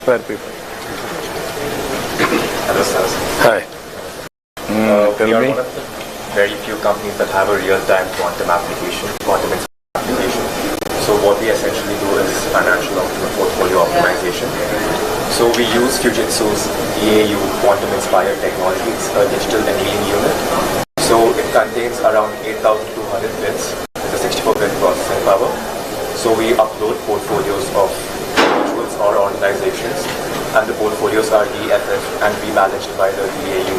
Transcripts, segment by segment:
Fair people. Hello, sir. Hi. We Tell are me. one of the very few companies that have a real-time quantum application, quantum application. So what we essentially do is financial portfolio optimization. So we use Fujitsu's DAU quantum-inspired technology. It's a digital annealing unit. So it contains around 8,200 bits with a 64-bit processing power. So we upload portfolios of individuals or organizations, and the portfolios are DFF and rebalanced by the DAU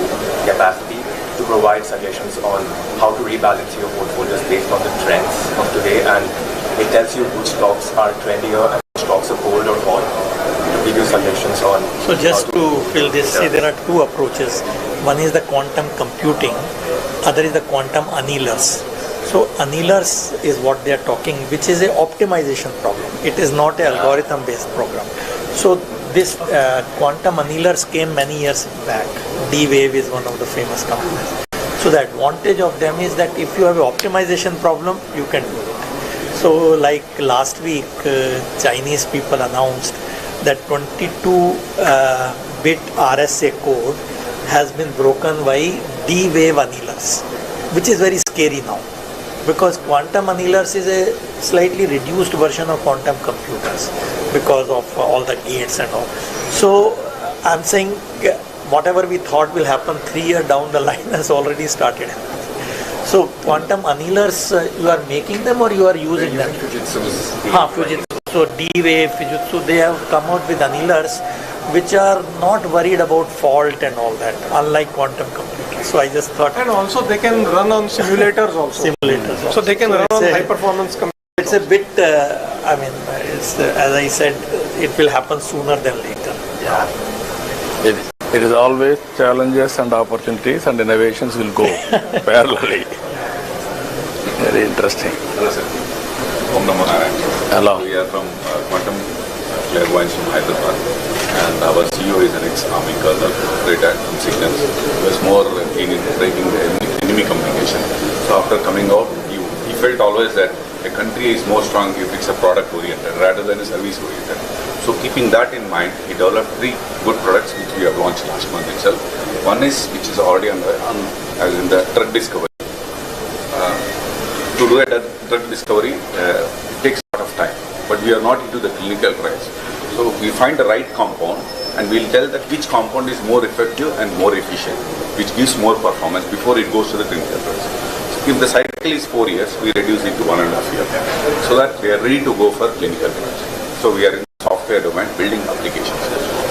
capacity to provide suggestions on how to rebalance your portfolios based on the trends of today, and it tells you which stocks are trendier and which stocks are cold or hot to give you suggestions on. So just to fill this, see, there are two approaches. One is the quantum computing, other is the quantum annealers. So annealers is what they are talking, which is a optimization problem. It is not an algorithm based program. So this quantum annealers came many years back. D-Wave is one of the famous companies. So the advantage of them is that if you have an optimization problem, you can do it. So like last week, Chinese people announced that 22-bit RSA code has been broken by D-Wave annealers, which is very scary now. Because quantum annealers is a slightly reduced version of quantum computers because of all the gates and all. So I'm saying whatever we thought will happen 3 years down the line has already started happening. So quantum annealers, you are making them or you are using them? Fujitsu's Fujitsu. So D-Wave, Fujitsu, they have come out with annealers which are not worried about fault and all that, unlike quantum computers. So I just thought... And also they can run on simulators also. Simulators also. So they can run on high performance computers. It's a bit, it's, as I said, it will happen sooner than later. Yeah. It is always challenges and opportunities and innovations will go parallelly. Very interesting. Hello, sir. Om Namo Narayan. Hello. We are from Quantum Clairvoyance from Hyderabad, and our CEO is an ex-army colonel, retired from Signals. He was more keen in breaking the enemy communication. So after coming out, he felt always that a country is more strong if it's a product-oriented rather than a service-oriented. So keeping that in mind, he developed 3 good products which we have launched last month itself. One is, which is already as in the drug discovery. To do a drug discovery, it takes a lot of time, but we are not into the clinical trials. So we find the right compound and we'll tell that which compound is more effective and more efficient, which gives more performance before it goes to the clinical trials. So if the cycle is 4 years, we reduce it to 1.5 years, so that we are ready to go for clinical trials. So we are in the software domain building applications.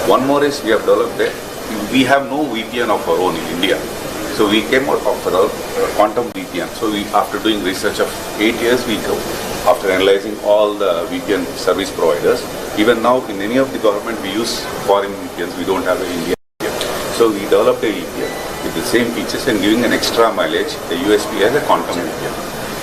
One more is we have developed we have no VPN of our own in India. So we came out of our quantum VPN. So after doing research of 8 years, after analyzing all the VPN service providers, even now in any of the government we use foreign VPNs, we don't have an Indian VPN. So we developed a VPN with the same features and giving an extra mileage, the USP as a quantum VPN.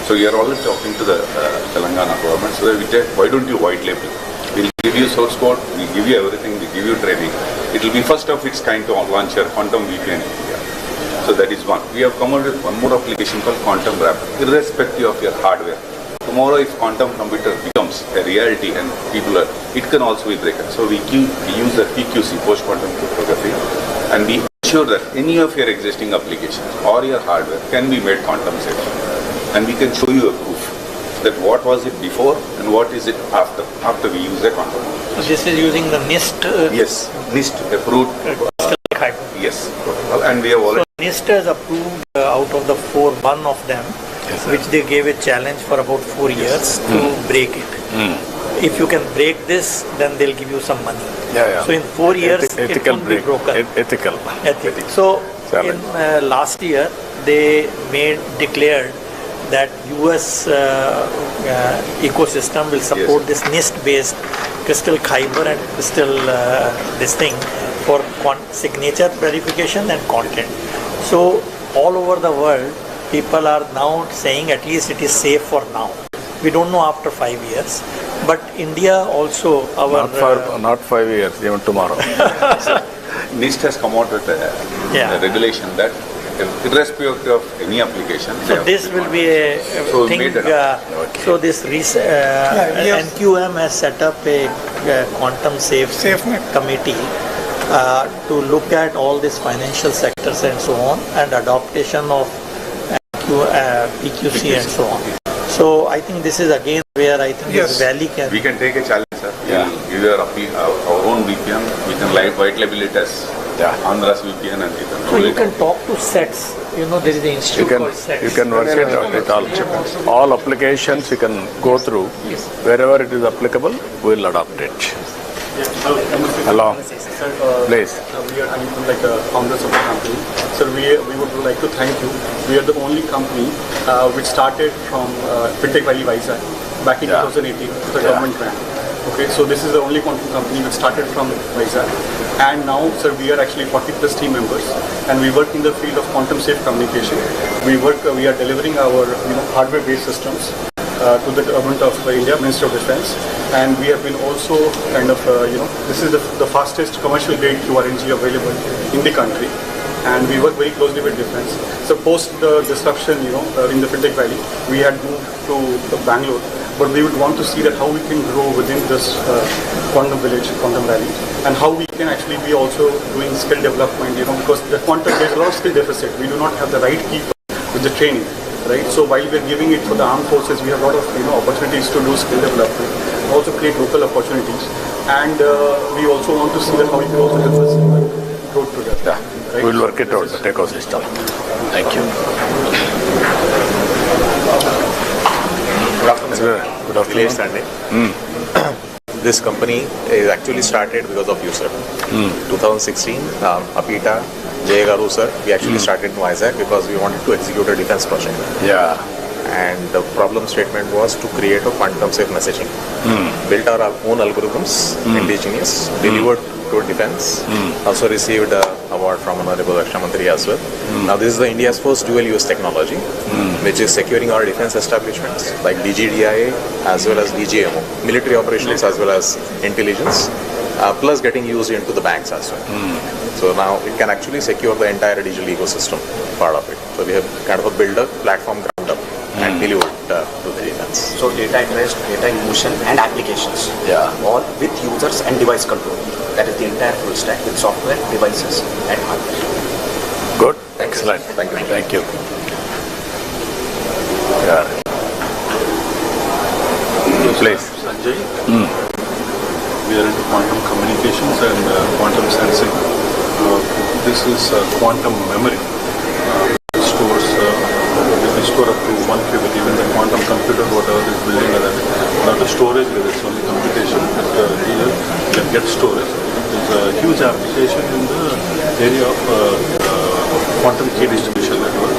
So we are always talking to the Telangana government, so that we say, why don't you white label? We'll give you source code, we'll give you everything, we'll give you training. It will be first of its kind to launch your quantum VPN in India. So that is one. We have come out with one more application called Quantum Wrap, irrespective of your hardware. Tomorrow, if quantum computer becomes a reality and it can also be broken. So we use the PQC, post-quantum cryptography, and we ensure that any of your existing applications or your hardware can be made quantum safe. And we can show you a proof that what was it before and what is it after we use the quantum. So this is using the NIST? Yes, NIST approved. Yes, and we have already... So NIST has approved out of the 4, one of them, which they gave a challenge for about 4 years to break it. If you can break this, then they'll give you some money. So in 4 years, it won't be broken. Ethical. So in last year, they declared that US ecosystem will support this NIST-based crystal Kyber and crystal this thing for signature verification and content. So all over the world, people are now saying at least it is safe for now. We don't know after 5 years, but India also not 5 years, even tomorrow. NIST has come out with a regulation that irrespective of any application. they So have this to will monitor. be a So we thing. made it So this yes. NQM has set up a quantum safe SafeNet. committee to look at all these financial sectors and so on, and adaptation of PQC and so on. So I think this is again where I think Yes. this Valley can. We can take a challenge, sir. Yeah. We'll give our own VPN. We can white label it as Yeah. Andhra's VPN and we can So roll you it can out. talk to SETS. You know there is an institute called SETS. You can work it out with all applications you can go through. Wherever it is applicable, we'll adopt it. Hello, please. We are like founders of the company. Sir, we would like to thank you. We are the only company which started from Fintech Valley Vizag back in Yeah. 2018 with a Yeah. government grant. Okay, so this is the only quantum company which started from Vizag. And now, sir, we are actually 40 plus team members, and we work in the field of quantum safe communication. We are delivering our hardware-based systems to the government of India, Ministry of Defense, and we have been also kind of this is the fastest commercial grade QRNG available in the country, and we work very closely with defense. So post the disruption, in the Fintech Valley, we had moved to Bangalore, but we would want to see that how we can grow within this quantum village, quantum valley, and how we can actually be also doing skill development, because there's a lot of skill deficit. We do not have the right people with the training. Right, so while we are giving it for the armed forces, we have a lot of opportunities to do skill development, also create local opportunities, and we also want to see that how we can also help us in the road to that. Yeah, Right? we'll work it out, the ecosystem. Thank you. Good afternoon, sir. Good afternoon. Village Sunday. This company is actually started because of you, sir. 2016, Apita, Jay Garu, sir, we actually started in Vizag because we wanted to execute a defense project. Yeah, And the problem statement was to create a quantum safe messaging. Built our own algorithms, indigenous, delivered to defense. Also received an award from Honorable Raksha Mantri as well. Now this is the India's first dual use technology, which is securing our defense establishments like DGDIA as well as DGMO, military operations as well as intelligence, plus getting used into the banks as well. So now it can actually secure the entire digital ecosystem part of it. So we have kind of built a platform ground up and delivered to the defense. So data at rest, data in motion and applications. Yeah. All with users and device control. That is the entire full stack with software, devices and hardware. good, excellent. Thank you. Thank you. Yeah. Please. Sanjay. We are into quantum communications and quantum sensing. This is quantum memory. It stores, we can store up to 1 qubit, even the quantum computer, whatever is building and now the storage with its only computation, but here you can get storage. There's a huge application in the area of quantum key distribution network.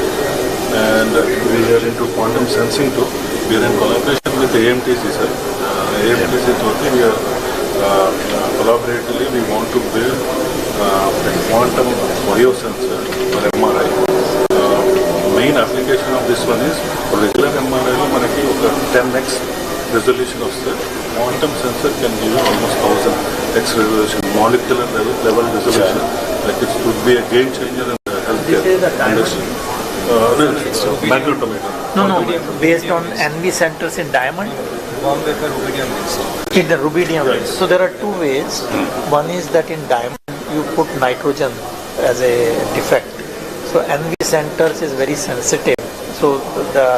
And we are into quantum sensing too. We are in collaboration with AMTC, sir. AMTC totally we are collaboratively we want to build a quantum biosensor for MRI. Main application of this one is regular MRI lo manaki oka 10x resolution వస్తే quantum sensor can give you almost 1000x resolution, molecular level resolution. Like it would be a game changer in the healthcare industry. Magnetometer. No, based on NV centers in diamond. In the rubidium. Yes. So there are two ways. One is that in diamond you put nitrogen as a defect. So NV centers is very sensitive. So the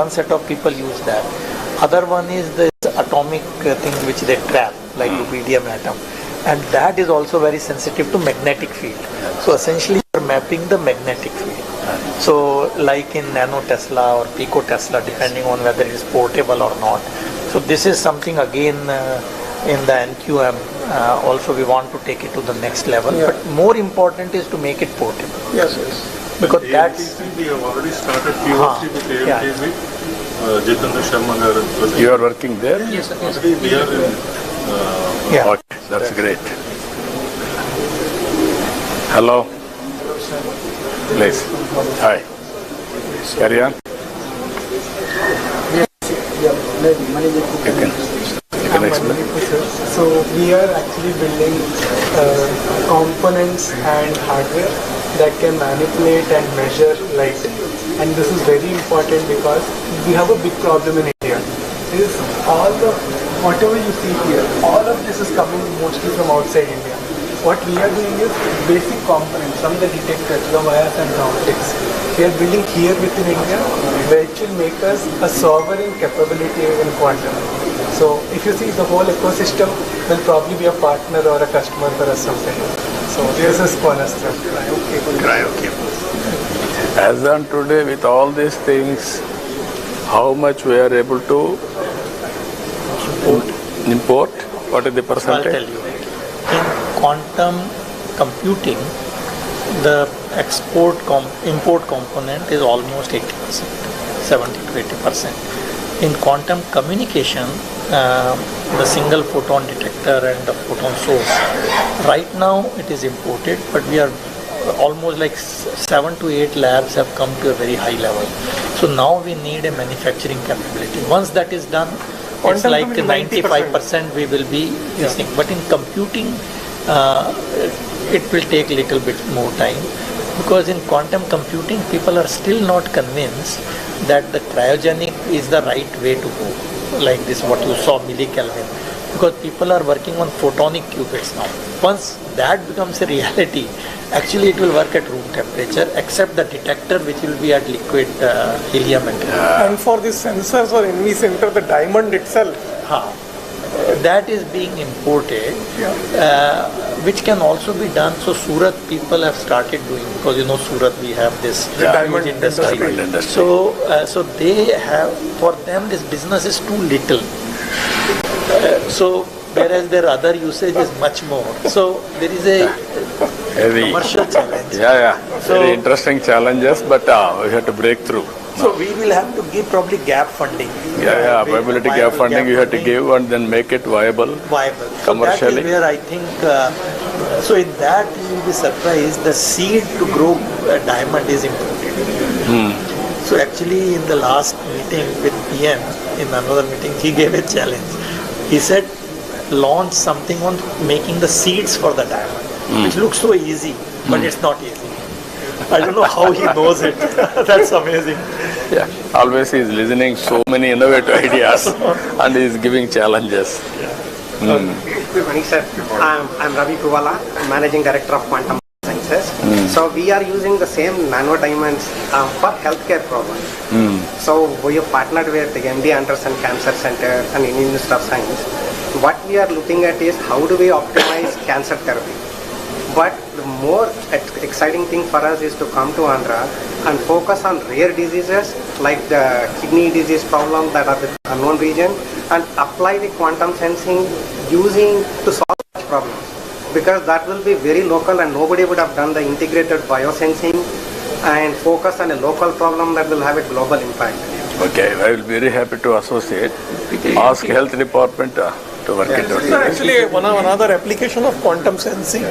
one set of people use that. Other one is this atomic thing which they trap, like rubidium atom, and that is also very sensitive to magnetic field. So essentially you are mapping the magnetic field. So like in nano Tesla or pico Tesla, depending on whether it is portable or not. So this is something again in the NQM. Also we want to take it to the next level, but more important is to make it portable. Yes. Because that's AMTC, we have already started POC with yeah. AMTC. Jitendra Sharma garu. You are working there? yes. We are in Yeah. Okay, that's great. Hello. Please. Hi. Carry on. You can Can you explain? So we are actually building components and hardware that can manipulate and measure light. And this is very important because we have a big problem in India. Is whatever you see here, all of this is coming mostly from outside India. What we are doing is basic components from the detectors, the wires and the optics. We are building here within India, which will make us a sovereign capability in quantum. So if you see, the whole ecosystem will probably be a partner or a customer for us someday. So this is Cornerstone. As on today, with all these things, how much we are able to import? What is the So I'll percentage? tell you. In quantum computing, the import component is almost 80%, 70 to 80%. In quantum communication, the single photon detector and the photon source, right now it is imported, but we are almost like 7 to 8 labs have come to a very high level. So now we need a manufacturing capability. Once that is done, it's like 95% we will be using. But in computing, it will take a little bit more time, because in quantum computing, people are still not convinced that the cryogenic is the right way to go. Like this, what you saw, millikelvin. Because people are working on photonic qubits now. Once that becomes a reality, actually it will work at room temperature, except the detector, which will be at liquid helium. And for the sensors or NV center, the diamond itself, that is being imported, which can also be done. So Surat people have started doing, because you know Surat we have this huge industry. So they have, for them this business is too little. So whereas their other usage is much more. So there is a commercial challenge. Very interesting challenges, but we have to break through. So we will have to give probably gap funding. Viability gap funding you have to give and then make it viable. Commercially. So that is where I think, so in that you will be surprised, the seed to grow a diamond is important. So actually in the last meeting with PM, in another meeting, he gave a challenge. He said, launch something on making the seeds for the diamond, which looks so easy, but it's not easy. I don't know how he knows it. That's amazing. Always he is listening so many innovative ideas and he is giving challenges. Good morning, sir. I'm Ravi Kuvala, Managing Director of Quantum Sciences. So we are using the same nano diamonds for healthcare problems. So we have partnered with the MD Anderson Cancer Center and Indian Institute of Science. What we are looking at is how do we optimize cancer therapy. But the more exciting thing for us is to come to Andhra and focus on rare diseases like the kidney disease problem that are the unknown region, and apply the quantum sensing using to solve such problems. Because that will be very local and nobody would have done the integrated biosensing and focus on a local problem that will have a global impact. Okay, I will be very happy to associate. Ask health department to work it out. so actually another application of quantum sensing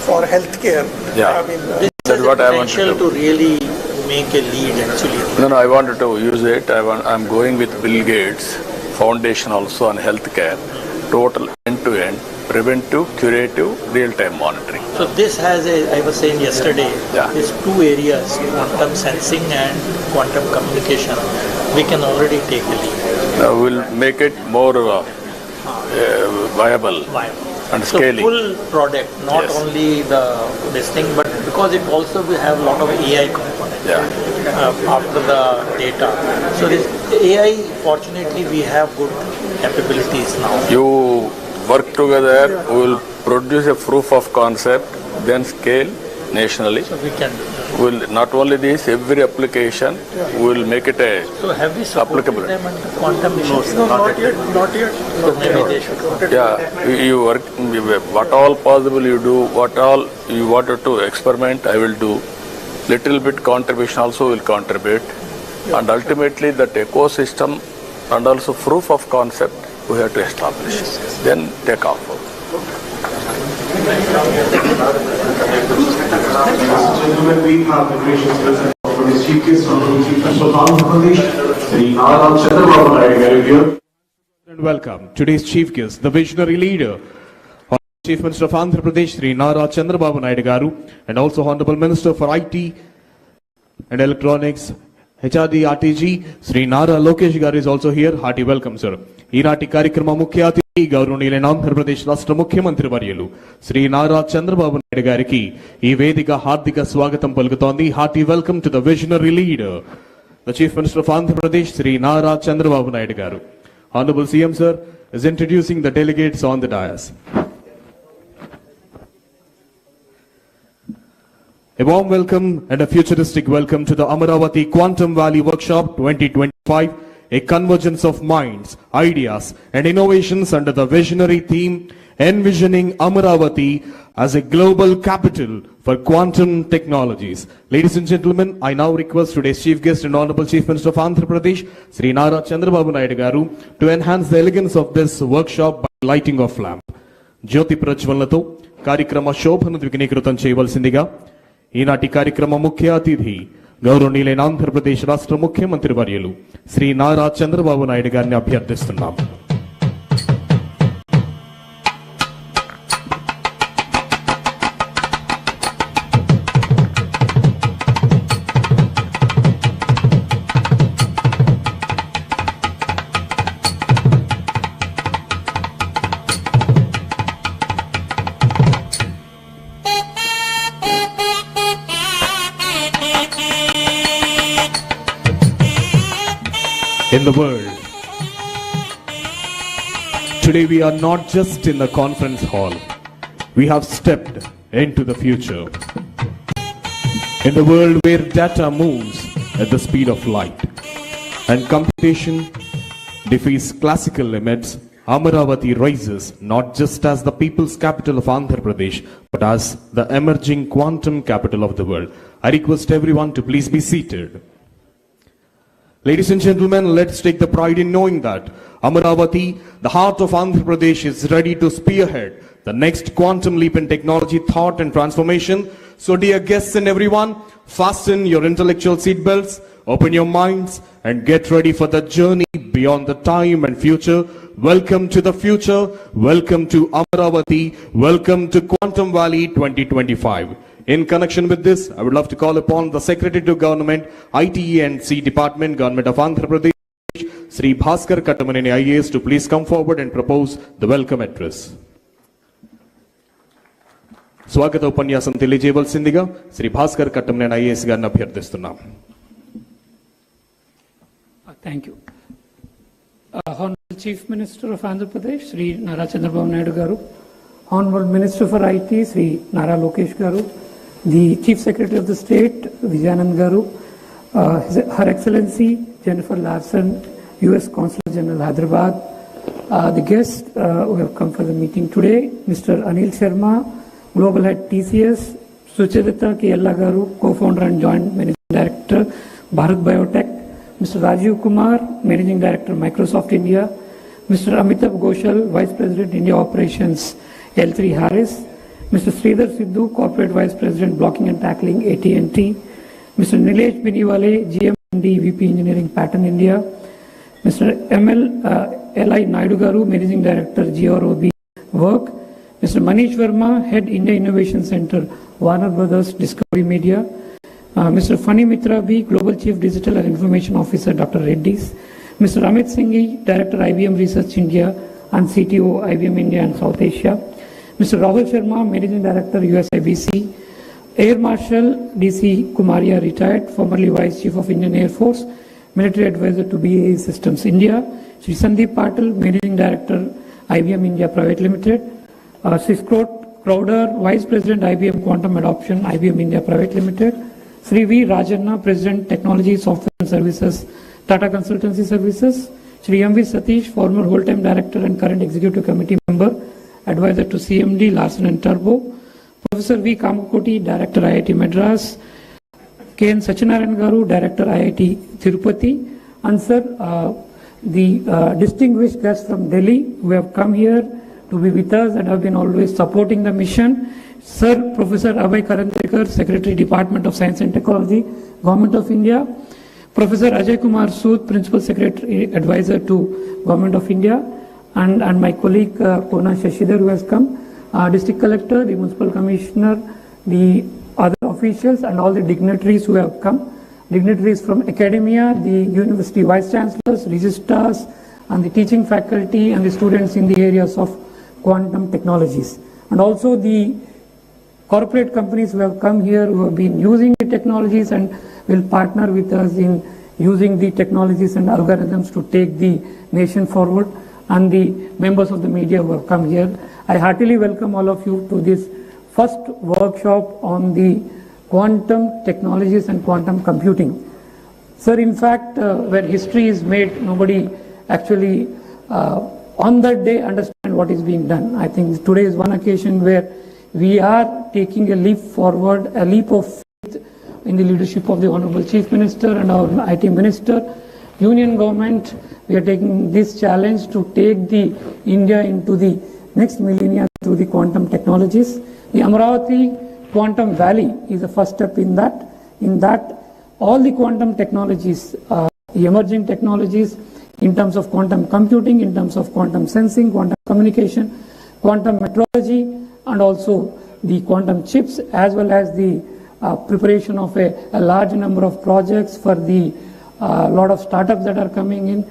for healthcare. I mean, that's what I want to do. really make a lead actually. No, I wanted to use it. I'm going with Bill Gates Foundation also on healthcare, total end-to-end, preventive, curative, real-time monitoring. So this has I was saying yesterday, these two areas, quantum sensing and quantum communication, we can already take a lead. We'll make it more viable and scaling. So full product, not only this thing, but because it also will have a lot of AI components after the data. So this AI, fortunately, we have good capabilities now. You work together, we will produce a proof of concept, then scale nationally. So we can. We'll not only this, every application, we will make it a So have we supported applicable. them under quantum missions? no, not yet. So maybe they should. You work, what all possible you do, what all you wanted to experiment, I will do. Little bit contribution also will contribute. And ultimately that ecosystem and also proof of concept we have to establish. Then take off. Gentlemen, we have the gracious presence of His Chief Guest, Honorable Chief Minister of Andhra Pradesh, Sri Nara Chandrababu Naidu here. welcome today's chief guest, the visionary leader, Honorable Chief Minister of Andhra Pradesh, Sri Nara Chandrababu Naidu Garu, and also Honorable Minister for IT and Electronics, HRD RTG, Sri Nara Lokesh Garu is also here. Hearty welcome, sir. Irati Karikrama Mukhya Atithi Gauruniyuలైన Andhra Pradesh రాష్ట్ర ముఖ్యమంత్రి వర్యులు శ్రీ నారా చంద్రబాబు నాయుడు గారికి ఈ వేదిక హార్దిక స్వాగతం పలుకుతోంది. Hearty welcome to the visionary leader, the Chief Minister of Andhra Pradesh, Sri Nara Chandrababu Naidu Garu. Honorable CM sir is introducing the delegates on the dais. A warm welcome and a futuristic welcome to the Amaravati Quantum Valley Workshop 2025, a convergence of minds, ideas and innovations under the visionary theme envisioning Amaravati as a global capital for quantum technologies. Ladies and gentlemen, I now request today's chief guest and Honorable Chief Minister of Andhra Pradesh, Sri Nara Chandrababu Naidu Garu, to enhance the elegance of this workshop by lighting of lamp. Jyoti Prajwalnato Karikrama Shobhanu Dvignీకృతం చేయవలసిందిగా ఈనాటి కార్యక్రమ ముఖ్య అతిథి గౌరవనీయులైన ఆంధ్రప్రదేశ్ రాష్ట్ర ముఖ్యమంత్రి వర్యులు శ్రీ నారా చంద్రబాబు నాయుడు గారిని అభ్యర్థిస్తున్నాం. In the world, today we are not just in the conference hall, we have stepped into the future. In the world where data moves at the speed of light and computation defies classical limits, Amaravati rises not just as the people's capital of Andhra Pradesh, but as the emerging quantum capital of the world. I request everyone to please be seated. Ladies and gentlemen, let's take the pride in knowing that Amaravati, the heart of Andhra Pradesh, is ready to spearhead the next quantum leap in technology, thought and transformation. So dear guests and everyone, fasten your intellectual seatbelts, open your minds and get ready for the journey beyond the time and future. Welcome to the future, welcome to Amaravati, welcome to Quantum Valley 2025. In connection with this, I would love to call upon the Secretary to Government, ITE and C Department, Government of Andhra Pradesh, Sri Bhaskar Kattamaneni IAS, to please come forward and propose the welcome address. స్వాగత ఉపన్యాసం తెలియజేయవలసిందిగా Shri Bhaskar Kattamaneni IAS గారిని అభ్యర్థిస్తున్నాం. Thank you. Honorable Chief Minister of Andhra Pradesh, Sri Nara Chandrababu Naidu Garu, Honorable Minister for IT, Sri Nara Lokesh Garu, the Chief Secretary of the State, Vijayanand Garu, Her Excellency Jennifer Larson, U.S. Consul General Hyderabad, the guests who have come for the meeting today, Mr. Anil Sharma, Global Head TCS, Sucharita K.Ella Garu, Co-Founder and Joint Managing Director, Bharat Biotech, Mr. Rajiv Kumar, Managing Director, Microsoft India, Mr. Amitabh Ghoshal, Vice President, India Operations, L3 Harris, Mr. Sridhar Sidhu, Corporate Vice President, Blocking and Tackling, AT&T, Mr. Nilesh Biniwale, GM&D, VP Engineering, Pattern India, Mr. L.I. Naidu Garu, Managing Director, GROB Work, Mr. Manish Verma, Head India Innovation Center, Warner Brothers Discovery Media, Mr. Fani Mitra B, Global Chief Digital and Information Officer, Dr. Reddy's, Mr. Amit Singhi, Director, IBM Research India and CTO, IBM India and South Asia, Mr. Rahul Sharma, Managing Director, USIBC, Air Marshal DC Kumaria, retired, formerly Vice Chief of Indian Air Force, Military Advisor to BAE Systems India, Sri Sandeep Patil, Managing Director, IBM India Private Limited, Sri Scott Crowder, Vice President, IBM Quantum Adoption, IBM India Private Limited, Sri V. Rajanna, President, Technology, Software and Services, Tata Consultancy Services, Sri M.V. Satish, former whole-time Director and current Executive Committee Member, Advisor to CMD, Larsen and Turbo, Professor V. Kamakoti, Director, IIT Madras, K.N. Sachinarayan Garu, Director, IIT Tirupati, and sir, the distinguished guests from Delhi who have come here to be with us and have been always supporting the mission. Sir, Professor Abhay Karantekar, Secretary, Department of Science and Technology, Government of India, Professor Ajay Kumar Sood, Principal Secretary, Advisor to Government of India, and my colleague Kona Shashidhar, who has come, District Collector, the Municipal Commissioner, the other officials and all the dignitaries who have come, dignitaries from academia, the university vice chancellors, registrars, and the teaching faculty and the students in the areas of quantum technologies, and also the corporate companies who have come here, who have been using the technologies and will partner with us in using the technologies and algorithms to take the nation forward, and the members of the media who have come here. I heartily welcome all of you to this first workshop on the quantum technologies and quantum computing. Sir, in fact, where history is made, nobody actually on that day understand what is being done. I think today is one occasion where we are taking a leap forward, a leap of faith in the leadership of the Honorable Chief Minister and our IT Minister, Union Government. We are taking this challenge to take the India into the next millennia through the quantum technologies. The Amaravati Quantum Valley is the first step in that. In that, all the quantum technologies, the emerging technologies in terms of quantum computing, in terms of quantum sensing, quantum communication, quantum metrology, and also the quantum chips, as well as the preparation of a large number of projects for the lot of startups that are coming in,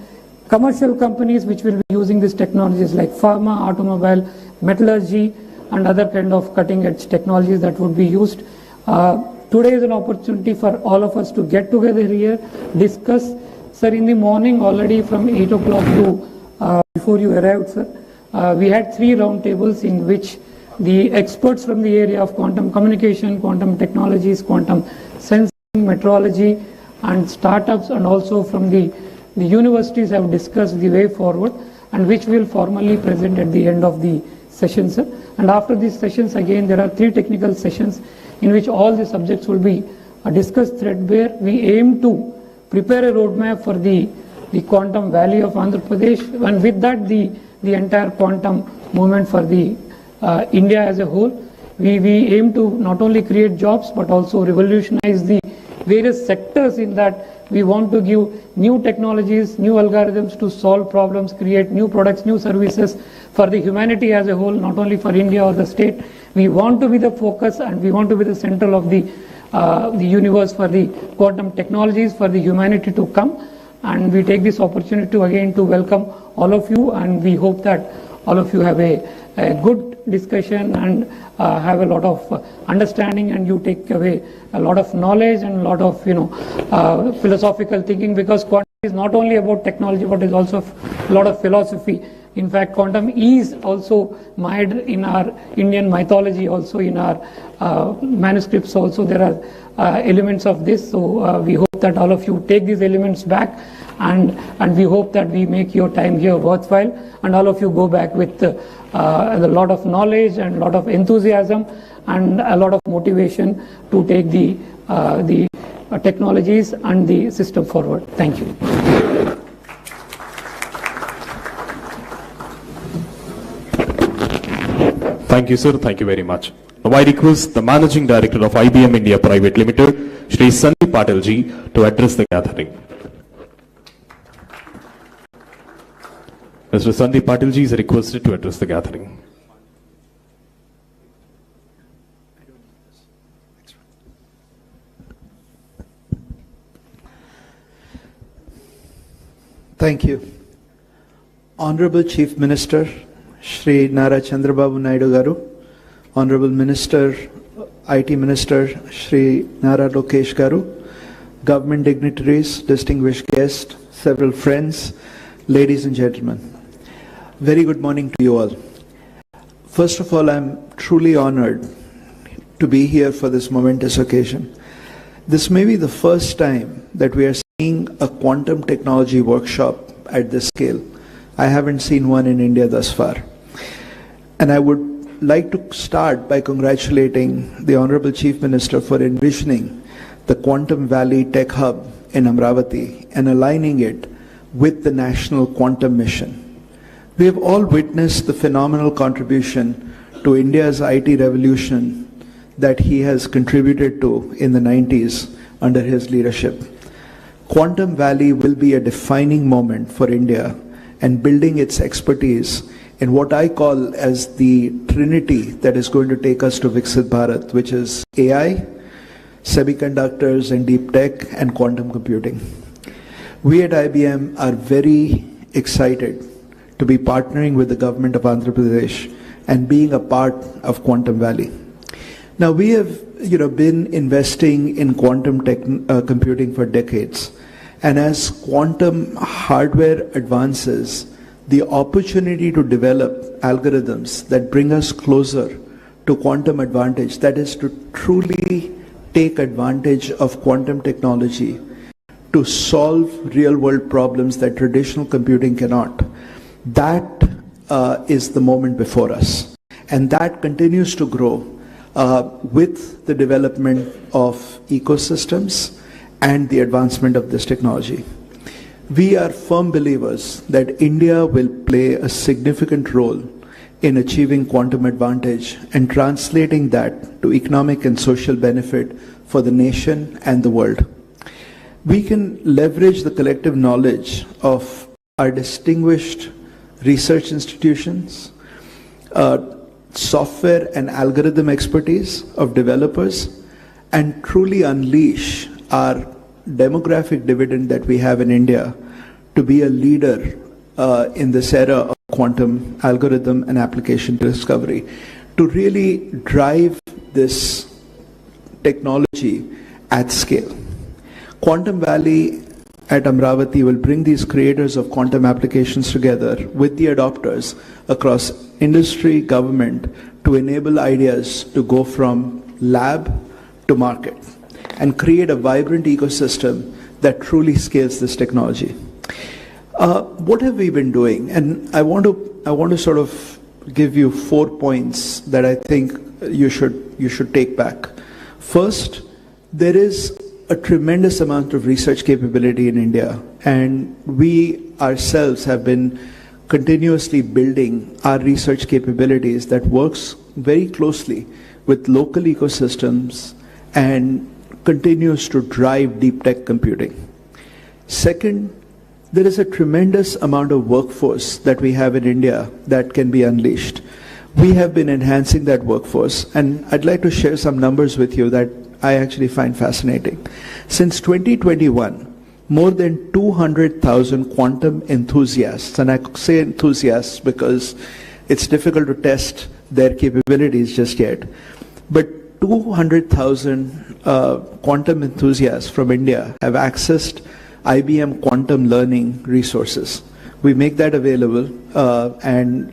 commercial companies which will be using these technologies like pharma, automobile, metallurgy, and other kind of cutting edge technologies that would be used. Today is an opportunity for all of us to get together here, discuss. Sir, in the morning already from 8 o'clock to before you arrived, sir, we had 3 round tables in which the experts from the area of quantum communication, quantum technologies, quantum sensing, metrology, and startups, and also from the universities have discussed the way forward, and which we will formally present at the end of the session, sir. And after these sessions, again, there are 3 technical sessions in which all the subjects will be discussed threadbare. We aim to prepare a roadmap for the quantum valley of Andhra Pradesh, and with that the entire quantum movement for the India as a whole. We aim to not only create jobs but also revolutionize the various sectors in that we want to give new technologies, new algorithms to solve problems, create new products, new services for the humanity as a whole, not only for India or the state. We want to be the focus and we want to be the center of the universe for the quantum technologies for the humanity to come. And we take this opportunity to again to welcome all of you, and we hope that all of you have a good discussion and have a lot of understanding, and you take away a lot of knowledge and a lot of philosophical thinking, because quantum is not only about technology but is also a lot of philosophy. In fact, quantum is also mired in our Indian mythology, also in our manuscripts also there are elements of this. So we hope that all of you take these elements back, and we hope that we make your time here worthwhile, and all of you go back with a lot of knowledge and a lot of enthusiasm and a lot of motivation to take the technologies and the system forward. Thank you. Thank you, sir. Thank you very much. Now I request the Managing Director of IBM India Private Limited, Shri Sandeep Patil ji, to address the gathering. Mr. Sandeep Patil ji is requested to address the gathering. Thank you. Honorable Chief Minister, Shri Nara Chandrababu Naidu Garu, Honorable Minister, IT Minister, Shri Nara Lokesh Garu, government dignitaries, distinguished guests, several friends, ladies and gentlemen. Very good morning to you all. First of all, I'm truly honored to be here for this momentous occasion. This may be the first time that we are seeing a quantum technology workshop at this scale. I haven't seen one in India thus far. And I would like to start by congratulating the Honorable Chief Minister for envisioning the Quantum Valley Tech Hub in Amaravati and aligning it with the National Quantum Mission. We have all witnessed the phenomenal contribution to India's IT revolution that he has contributed to in the 90s under his leadership. Quantum Valley will be a defining moment for India and building its expertise in what I call as the trinity that is going to take us to Viksit Bharat, which is AI, semiconductors and deep tech, and quantum computing. We at IBM are very excited to be partnering with the government of Andhra Pradesh and being a part of Quantum Valley. Now, we have been investing in quantum computing for decades, and as quantum hardware advances, the opportunity to develop algorithms that bring us closer to quantum advantage, that is to truly take advantage of quantum technology to solve real-world problems that traditional computing cannot, that is the moment before us. And that continues to grow with the development of ecosystems and the advancement of this technology. We are firm believers that India will play a significant role in achieving quantum advantage and translating that to economic and social benefit for the nation and the world. We can leverage the collective knowledge of our distinguished research institutions, software and algorithm expertise of developers, and truly unleash our demographic dividend that we have in India to be a leader in this era of quantum algorithm and application discovery, to really drive this technology at scale. Quantum Valley at Amravati will bring these creators of quantum applications together with the adopters across industry, government, to enable ideas to go from lab to market and create a vibrant ecosystem that truly scales this technology. What have we been doing? And I want to sort of give you 4 points that I think you should take back. First, there is a tremendous amount of research capability in India, and we ourselves have been continuously building our research capabilities that works very closely with local ecosystems and continues to drive deep tech computing. Second, there is a tremendous amount of workforce that we have in India that can be unleashed. We have been enhancing that workforce, and I'd like to share some numbers with you that I actually find fascinating. Since 2021, more than 200,000 quantum enthusiasts, and I say enthusiasts because it's difficult to test their capabilities just yet, but 200,000 quantum enthusiasts from India have accessed IBM quantum learning resources. We make that available, and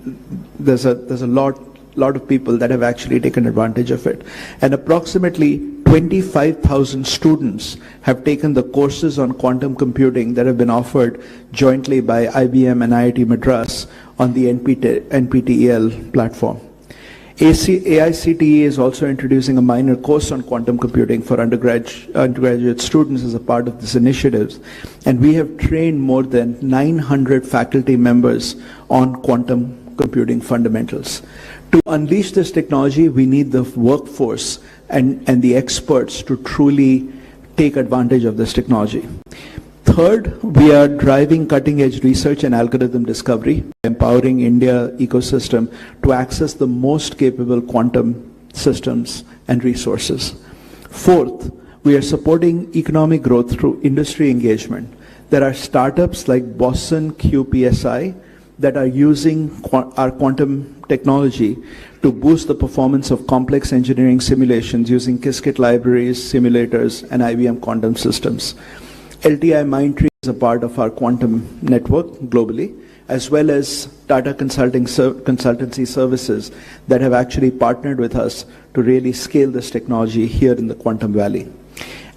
there's a lot of people that have actually taken advantage of it. And approximately 25,000 students have taken the courses on quantum computing that have been offered jointly by IBM and IIT Madras on the NPTEL platform. AICTE is also introducing a minor course on quantum computing for undergraduate students as a part of this initiative, and we have trained more than 900 faculty members on quantum computing fundamentals. To unleash this technology, we need the workforce and the experts to truly take advantage of this technology. Third, we are driving cutting-edge research and algorithm discovery, empowering India ecosystem to access the most capable quantum systems and resources. Fourth, we are supporting economic growth through industry engagement. There are startups like Boston QPSI that are using our quantum technology to boost the performance of complex engineering simulations using Qiskit libraries, simulators, and IBM quantum systems. LTI Mindtree is a part of our quantum network globally, as well as Tata Consultancy Services that have actually partnered with us to really scale this technology here in the Quantum Valley.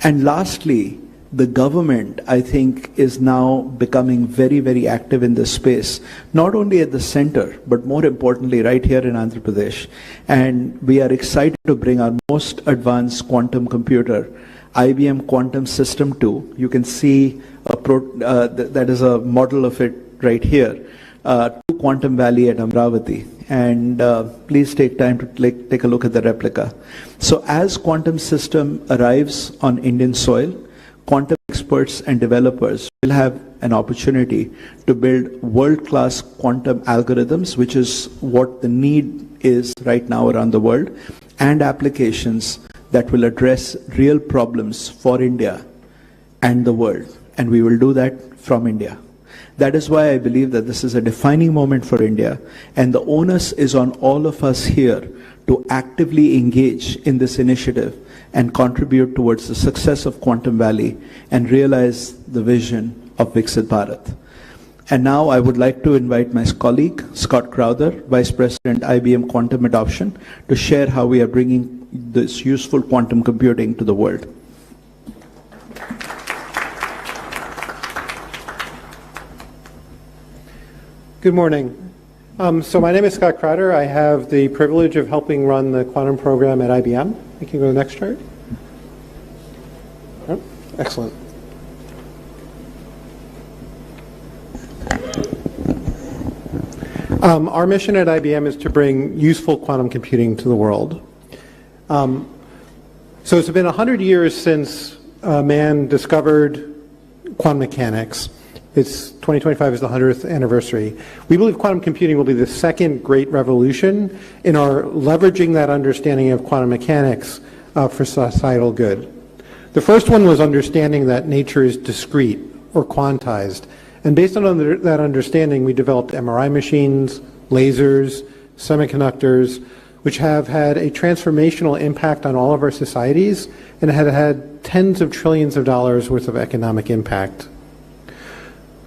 And lastly, the government, I think, is now becoming very, very active in this space, not only at the center, but more importantly, right here in Andhra Pradesh. And we are excited to bring our most advanced quantum computer, IBM Quantum System 2. You can see that is a model of it right here, to Quantum Valley at Amravati. And please take time to take a look at the replica. So as quantum system arrives on Indian soil, quantum experts experts and developers will have an opportunity to build world-class quantum algorithms, which is what the need is right now around the world, and applications that will address real problems for India and the world. And we will do that from India. That is why I believe that this is a defining moment for India, and the onus is on all of us here to actively engage in this initiative and contribute towards the success of Quantum Valley and realize the vision of Viksit Bharat. And now I would like to invite my colleague, Scott Crowther, Vice President, IBM Quantum Adoption, to share how we are bringing this useful quantum computing to the world. Good morning. So my name is Scott Crowther. I have the privilege of helping run the quantum program at IBM. You can go to the next chart. Oh, excellent. Our mission at IBM is to bring useful quantum computing to the world. So it's been 100 years since man discovered quantum mechanics. It's 2025 is the 100th anniversary. We believe quantum computing will be the second great revolution in our leveraging that understanding of quantum mechanics for societal good. The first one was understanding that nature is discrete or quantized. And based on that understanding, we developed MRI machines, lasers, semiconductors, which have had a transformational impact on all of our societies and have had tens of trillions of dollars worth of economic impact.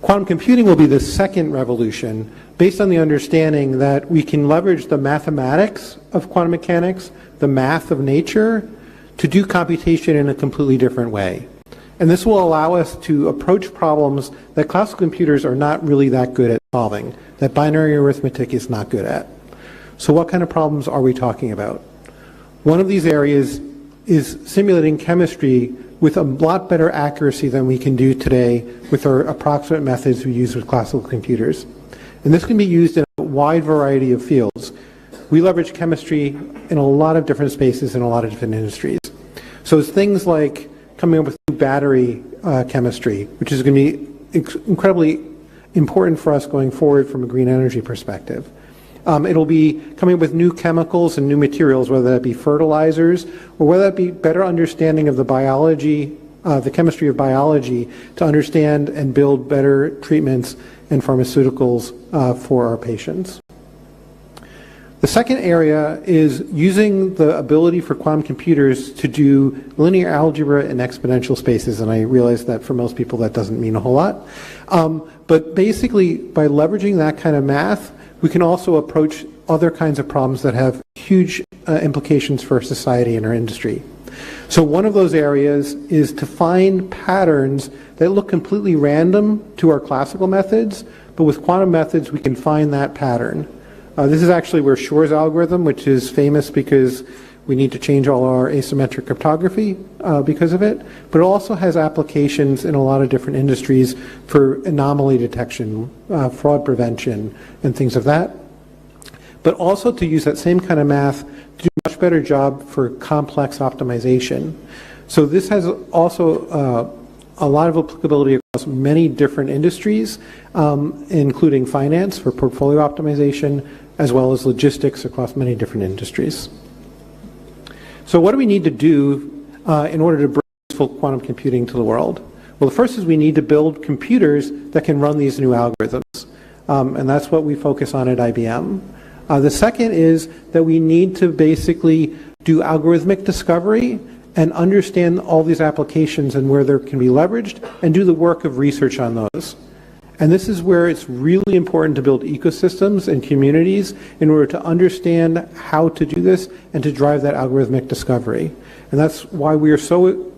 Quantum computing will be the second revolution based on the understanding that we can leverage the mathematics of quantum mechanics, the math of nature, to do computation in a completely different way. And this will allow us to approach problems that classical computers are not really that good at solving, that binary arithmetic is not good at. So what kind of problems are we talking about? One of these areas is simulating chemistry with a lot better accuracy than we can do today with our approximate methods we use with classical computers. And this can be used in a wide variety of fields. We leverage chemistry in a lot of different spaces in a lot of different industries. So it's things like coming up with new battery chemistry, which is going to be incredibly important for us going forward from a green energy perspective. It'll be coming up with new chemicals and new materials, whether that be fertilizers or whether that be better understanding of the biology, the chemistry of biology, to understand and build better treatments and pharmaceuticals for our patients. The second area is using the ability for quantum computers to do linear algebra in exponential spaces, and I realize that for most people that doesn't mean a whole lot. But basically, by leveraging that kind of math, we can also approach other kinds of problems that have huge implications for society and our industry. So one of those areas is to find patterns that look completely random to our classical methods, but with quantum methods we can find that pattern. This is actually where Shor's algorithm, which is famous because we need to change all our asymmetric cryptography because of it, but it also has applications in a lot of different industries for anomaly detection, fraud prevention, and things of that. But also to use that same kind of math to do a much better job for complex optimization. So this has also a lot of applicability across many different industries, including finance for portfolio optimization, as well as logistics across many different industries. So what do we need to do in order to bring useful quantum computing to the world? Well, the first is we need to build computers that can run these new algorithms, and that's what we focus on at IBM. The second is that we need to basically do algorithmic discovery and understand all these applications and where they can be leveraged and do the work of research on those. And this is where it's really important to build ecosystems and communities in order to understand how to do this and to drive that algorithmic discovery. And that's why we are so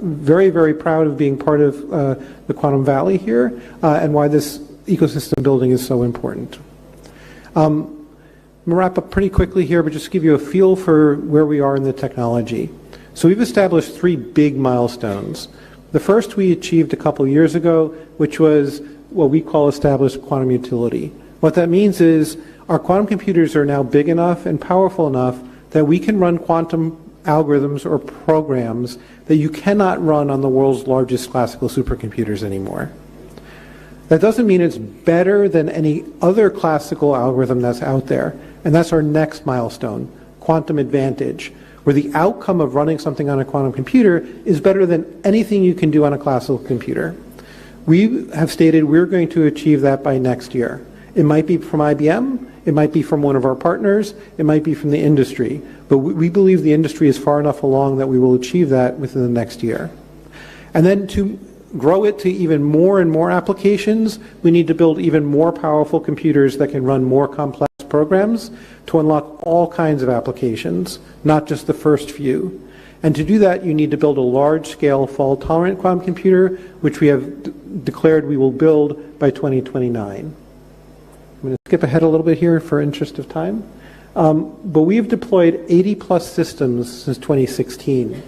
very, very proud of being part of the Quantum Valley here and why this ecosystem building is so important. I'm going to wrap up pretty quickly here, but just give you a feel for where we are in the technology. So we've established 3 big milestones. The first we achieved a couple years ago, which was what we call established quantum utility. What that means is our quantum computers are now big enough and powerful enough that we can run quantum algorithms or programs that you cannot run on the world's largest classical supercomputers anymore. That doesn't mean it's better than any other classical algorithm that's out there. And that's our next milestone, quantum advantage, where the outcome of running something on a quantum computer is better than anything you can do on a classical computer. We have stated we're going to achieve that by next year. It might be from IBM, it might be from one of our partners, it might be from the industry, but we believe the industry is far enough along that we will achieve that within the next year. And then to grow it to even more and more applications, we need to build even more powerful computers that can run more complex programs to unlock all kinds of applications, not just the first few. And to do that, you need to build a large-scale fault-tolerant quantum computer, which we have declared we will build by 2029. I'm going to skip ahead a little bit here for interest of time. But we've deployed 80-plus systems since 2016.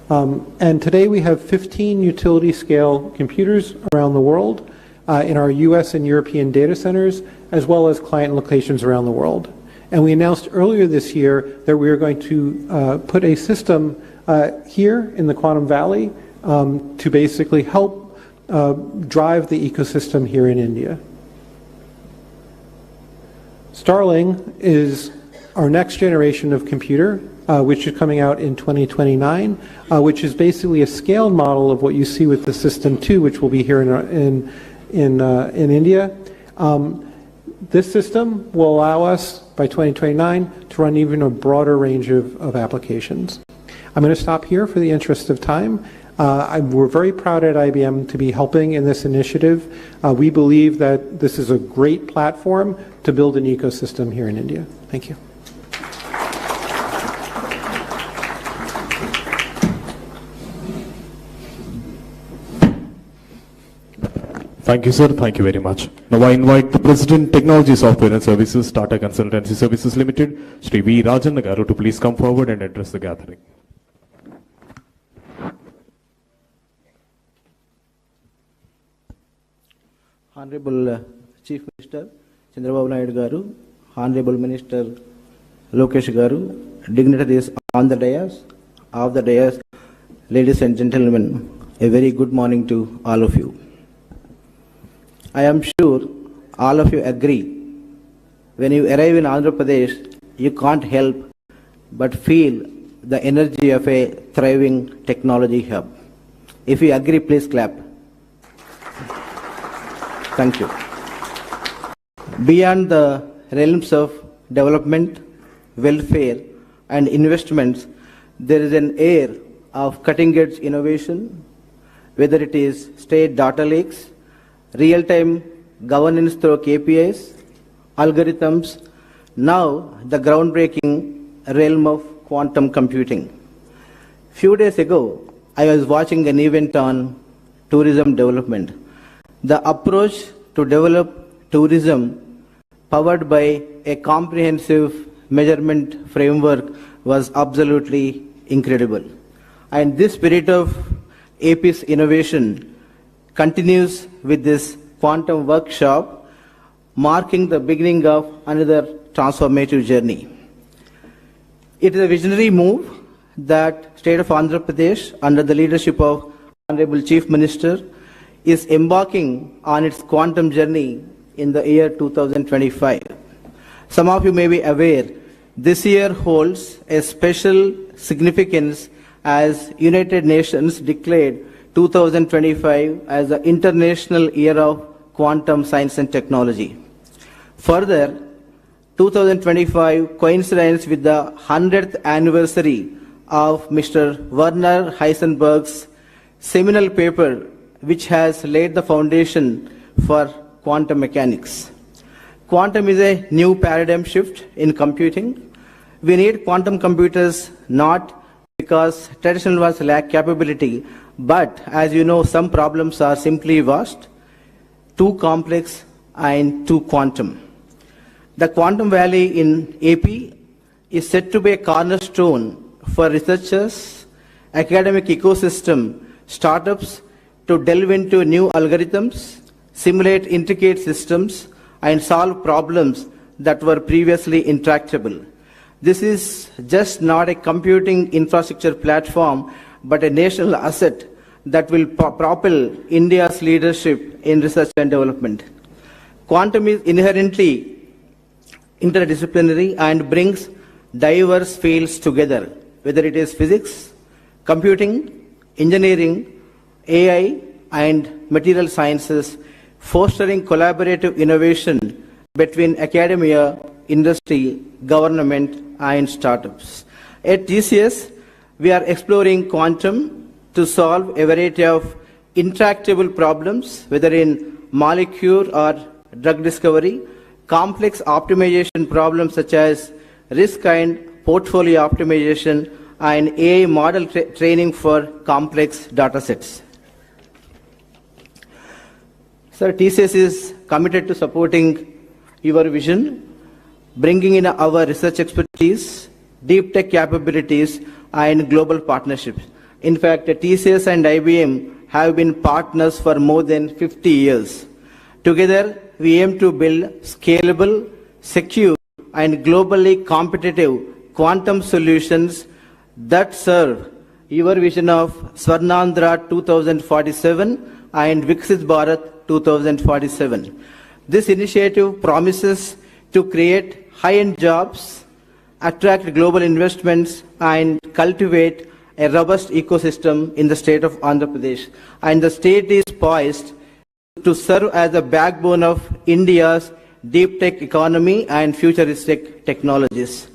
And today we have 15 utility-scale computers around the world in our US and European data centers, as well as client locations around the world. And we announced earlier this year that we are going to put a system here in the Quantum Valley to basically help drive the ecosystem here in India. Starling is our next generation of computer, which is coming out in 2029, which is basically a scaled model of what you see with the System 2, which will be here in India. This system will allow us, by 2029, to run even a broader range of applications. I'm going to stop here for the interest of time. We're very proud at IBM to be helping in this initiative. We believe that this is a great platform to build an ecosystem here in India. Thank you. Thank you, sir. Thank you very much. Now I invite the President, Technology Software and Services, Tata Consultancy Services Limited, Shri V. Rajan Garu, to please come forward and address the gathering. Honorable Chief Minister Chandrababu Naidu Garu, Honorable Minister Lokesh Garu, dignitaries on the dais, off the dais, ladies and gentlemen, a very good morning to all of you. I am sure all of you agree, when you arrive in Andhra Pradesh, you can't help but feel the energy of a thriving technology hub. If you agree, please clap. Thank you. Beyond the realms of development, welfare, and investments, there is an air of cutting-edge innovation, whether it is state data lakes, real-time governance through KPIs, algorithms, now the groundbreaking realm of quantum computing. Few days ago, I was watching an event on tourism development. The approach to develop tourism powered by a comprehensive measurement framework was absolutely incredible. And this spirit of AP's innovation continues with this quantum workshop, marking the beginning of another transformative journey. It is a visionary move that State of Andhra Pradesh, under the leadership of Honorable Chief Minister, is embarking on its quantum journey in the year 2025. Some of you may be aware, this year holds a special significance as United Nations declared 2025 as the International Year of Quantum Science and Technology. Further, 2025 coincides with the 100th anniversary of Mr. Werner Heisenberg's seminal paper, which has laid the foundation for quantum mechanics. Quantum is a new paradigm shift in computing. We need quantum computers not because traditional ones lack capability, but as you know, some problems are simply vast, too complex, and too quantum. The Quantum Valley in AP is said to be a cornerstone for researchers, academic ecosystem, startups to delve into new algorithms, simulate intricate systems, and solve problems that were previously intractable. This is just not a computing infrastructure platform, but a national asset that will propel India's leadership in research and development. Quantum is inherently interdisciplinary and brings diverse fields together, whether it is physics, computing, engineering, AI, and material sciences, fostering collaborative innovation between academia, industry, government, and startups. At TCS, we are exploring quantum to solve a variety of intractable problems, whether in molecule or drug discovery, complex optimization problems such as risk and portfolio optimization, and AI model training for complex data sets. Sir, TCS is committed to supporting your vision, bringing in our research expertise, deep tech capabilities, and global partnerships. In fact, TCS and IBM have been partners for more than 50 years. Together, we aim to build scalable, secure, and globally competitive quantum solutions that serve your vision of Swarnandhra 2047 and Viksit Bharat 2047. This initiative promises to create high-end jobs, attract global investments, and cultivate a robust ecosystem in the state of Andhra Pradesh. And the state is poised to serve as the backbone of India's deep tech economy and futuristic technologies.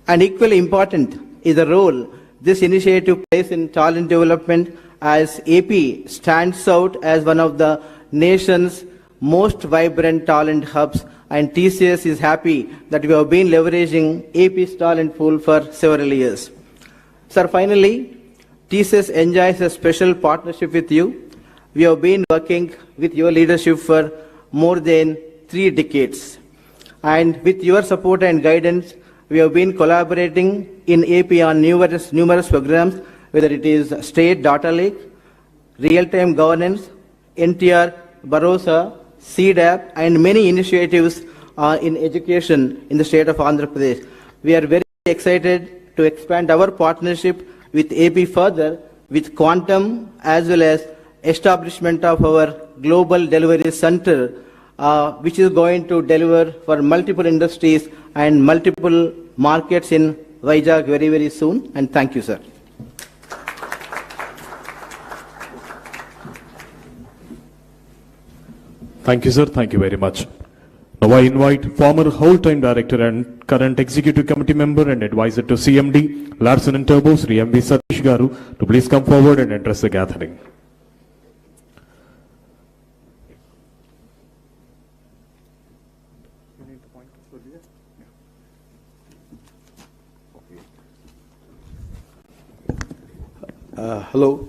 And equally important is the role this initiative plays in talent development, as AP stands out as one of the nation's most vibrant talent hubs, and TCS is happy that we have been leveraging AP's talent pool for several years. Sir, finally, TCS enjoys a special partnership with you. We have been working with your leadership for more than 3 decades. And with your support and guidance, we have been collaborating in AP on numerous programs, whether it is State Data Lake, Real-Time Governance, NTR, Barossa, CDAP, and many initiatives in education in the state of Andhra Pradesh. We are very excited to expand our partnership with AP further with quantum, as well as establishment of our global delivery center, which is going to deliver for multiple industries and multiple markets in Vizag very, very soon. And thank you, sir. Thank you, sir. Thank you very much. Now I invite former whole-time director and current executive committee member and advisor to CMD, Larsen & Toubro, Sri M.V. Satish Garu, to please come forward and address the gathering. Hello.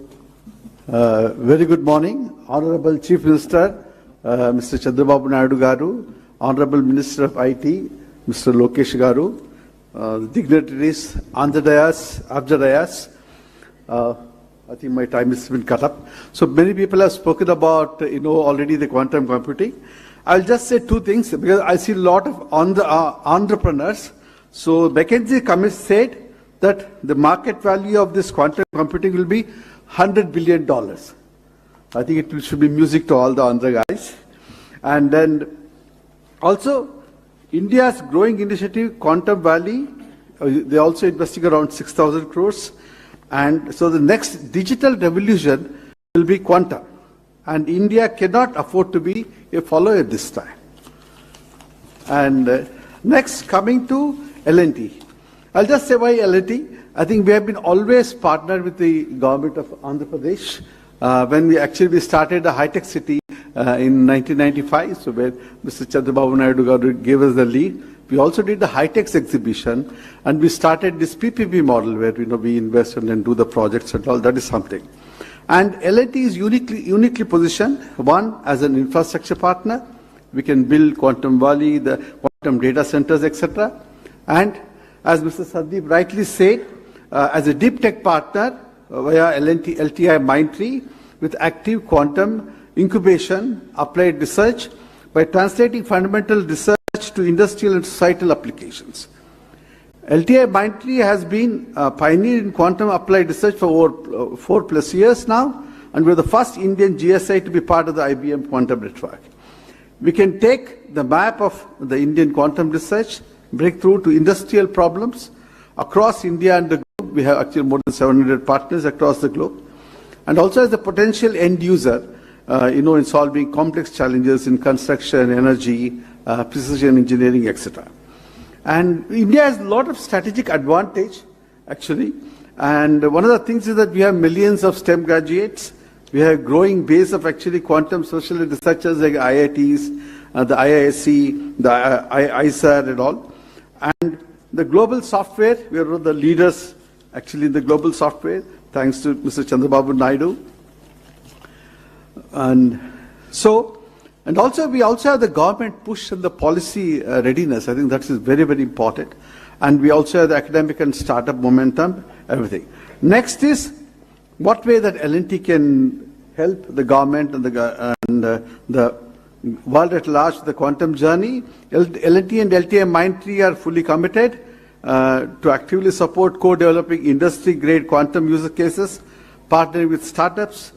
Very good morning, Honorable Chief Minister, Mr. Chandrababu Naidu Garu, Honorable Minister of IT, Mr. Lokesh Garu, dignitaries, Abjadayas. I think my time has been cut up. So many people have spoken about, already the quantum computing. I'll just say 2 things because I see a lot of entrepreneurs. So McKinsey Committee said that the market value of this quantum computing will be $100 billion. I think it should be music to all the Andhra guys. And then also, India's growing initiative, Quantum Valley, they also investing around 6,000 crores. And so the next digital revolution will be quantum. And India cannot afford to be a follower this time. And next, coming to L&T. I'll just say why L&T. I think we have been always partnered with the government of Andhra Pradesh. When we started a high-tech city in 1995, so where Mr. Chandrababu Naidu Garu gave us the lead. We also did the high-tech exhibition, and we started this PPP model where we invest and then do the projects and all. That is something. And L&T is uniquely positioned, one, as an infrastructure partner. We can build Quantum Valley, the quantum data centers, etc. And as Mr. Sandeep rightly said, as a deep tech partner via LTI Mindtree with active quantum incubation, applied research by translating fundamental research to industrial and societal applications. LTI Mindtree has been a pioneer in quantum applied research for over 4+ years now, and we're the first Indian GSI to be part of the IBM quantum network. We can take the map of the Indian quantum research breakthrough to industrial problems across India and the globe. We have actually more than 700 partners across the globe, and also as a potential end user, in solving complex challenges in construction, energy, precision engineering, etc. And India has a lot of strategic advantage, actually. And one of the things is that we have millions of STEM graduates. We have a growing base of actually quantum social researchers like IITs, the IISc, the ISAR and all. And the global software, we are one of the leaders actually in the global software, thanks to Mr. Chandrababu Naidu. And also we also have the government push and the policy readiness. I think that is very, very important. And we also have the academic and startup momentum, everything. Next is what way that L&T can help the government and the world at large, the quantum journey. L&T and LTI Mindtree are fully committed to actively support co-developing industry-grade quantum user cases, partnering with startups,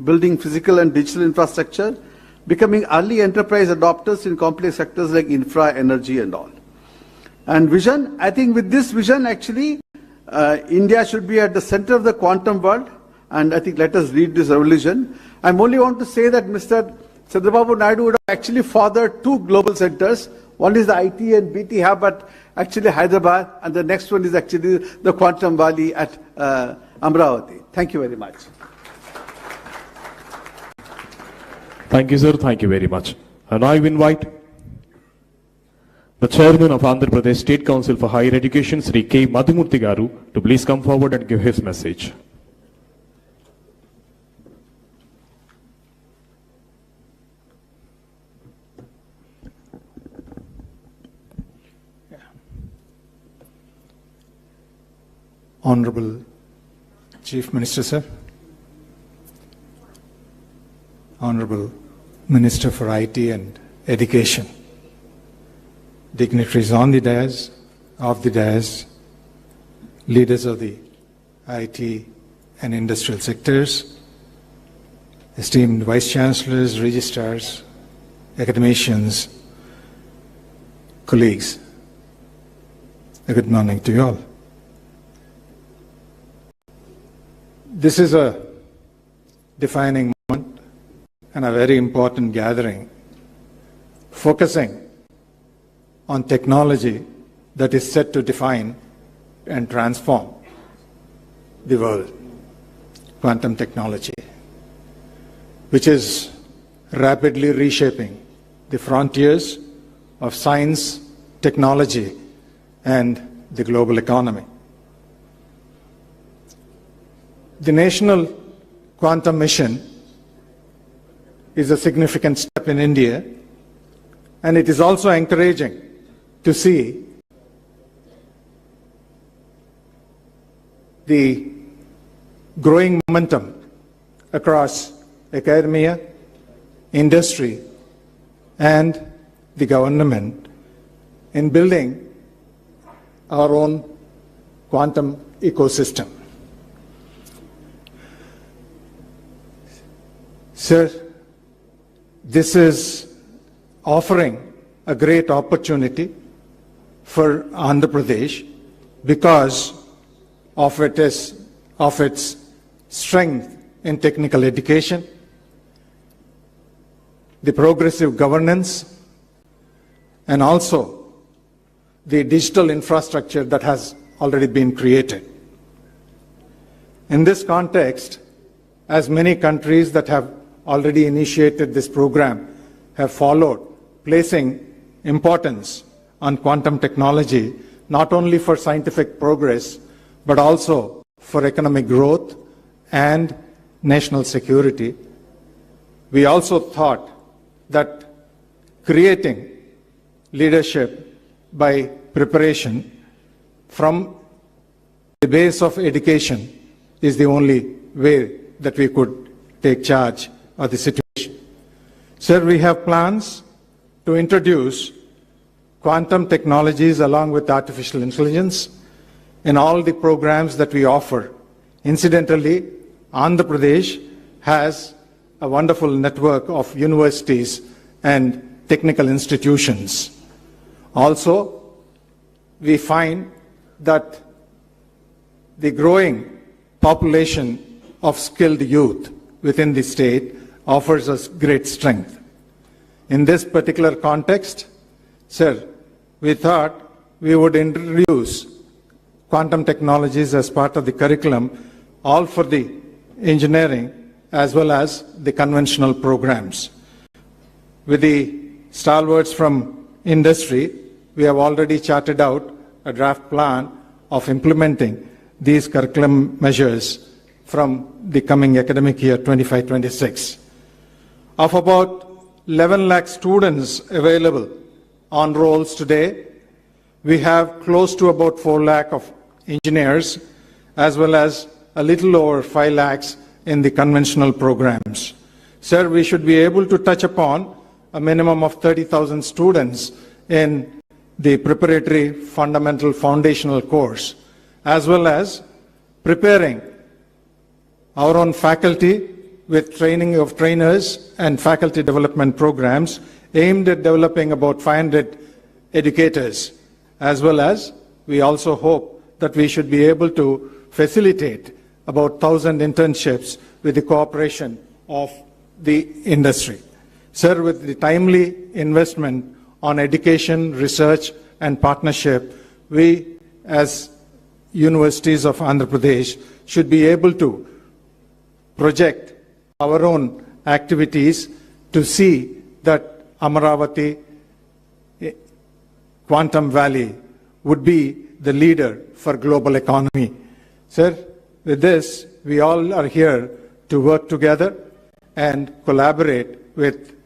building physical and digital infrastructure, becoming early enterprise adopters in complex sectors like infra, energy and all. And vision, I think with this vision actually, India should be at the center of the quantum world, and I think let us lead this revolution. I only want to say that Mr. Chandrababu Naidu would have actually fathered 2 global centers. One is the IT and BT hub at actually Hyderabad, and the next one is actually the Quantum Valley at Amravati. Thank you very much. Thank you, sir. Thank you very much. And I invite the Chairman of Andhra Pradesh State Council for Higher Education, Sri K. Madhumurthy Garu, to please come forward and give his message. Honorable Chief Minister, sir. Honorable Minister for IT and Education, dignitaries on the dais, off the dais, leaders of the IT and industrial sectors, esteemed Vice Chancellors, registrars, academicians, colleagues, a good morning to you all. This is a defining moment and a very important gathering, focusing on technology that is set to define and transform the world, quantum technology, which is rapidly reshaping the frontiers of science, technology, and the global economy. The National Quantum Mission is a significant step in India, and it is also encouraging to see the growing momentum across academia, industry, and the government in building our own quantum ecosystem. Sir, this is offering a great opportunity for Andhra Pradesh because of its strength in technical education, the progressive governance, and also the digital infrastructure that has already been created. In this context, as many countries that have already initiated this program have followed, placing importance on quantum technology, not only for scientific progress, but also for economic growth and national security. We also thought that creating leadership by preparation from the base of education is the only way that we could take charge of the situation. Sir, we have plans to introduce quantum technologies along with artificial intelligence in all the programs that we offer. Incidentally, Andhra Pradesh has a wonderful network of universities and technical institutions. Also, we find that the growing population of skilled youth within the state offers us great strength. In this particular context, sir, we thought we would introduce quantum technologies as part of the curriculum, all for the engineering as well as the conventional programs. With the stalwarts from industry, we have already charted out a draft plan of implementing these curriculum measures from the coming academic year 25-26. Of about 11 lakh students available on rolls today, we have close to about 4 lakh of engineers as well as a little over 5 lakhs in the conventional programs. Sir, we should be able to touch upon a minimum of 30,000 students in the preparatory fundamental foundational course, as well as preparing our own faculty with training of trainers and faculty development programs aimed at developing about 500 educators, as well as we also hope that we should be able to facilitate about 1,000 internships with the cooperation of the industry. Sir, with the timely investment on education, research, and partnership, we as universities of Andhra Pradesh should be able to project our own activities to see that Amaravati Quantum Valley would be the leader for global economy. Sir, with this, we all are here to work together and collaborate with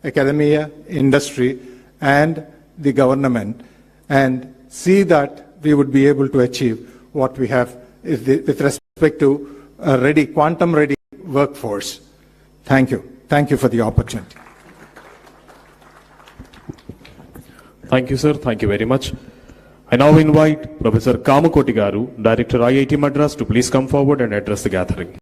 academia, industry, and the government, and see that we would be able to achieve what we have with respect to a ready, quantum-ready workforce. Thank you. Thank you for the opportunity. Thank you, sir. Thank you very much. I now invite Professor Kamakoti Garu, Director IIT Madras, to please come forward and address the gathering.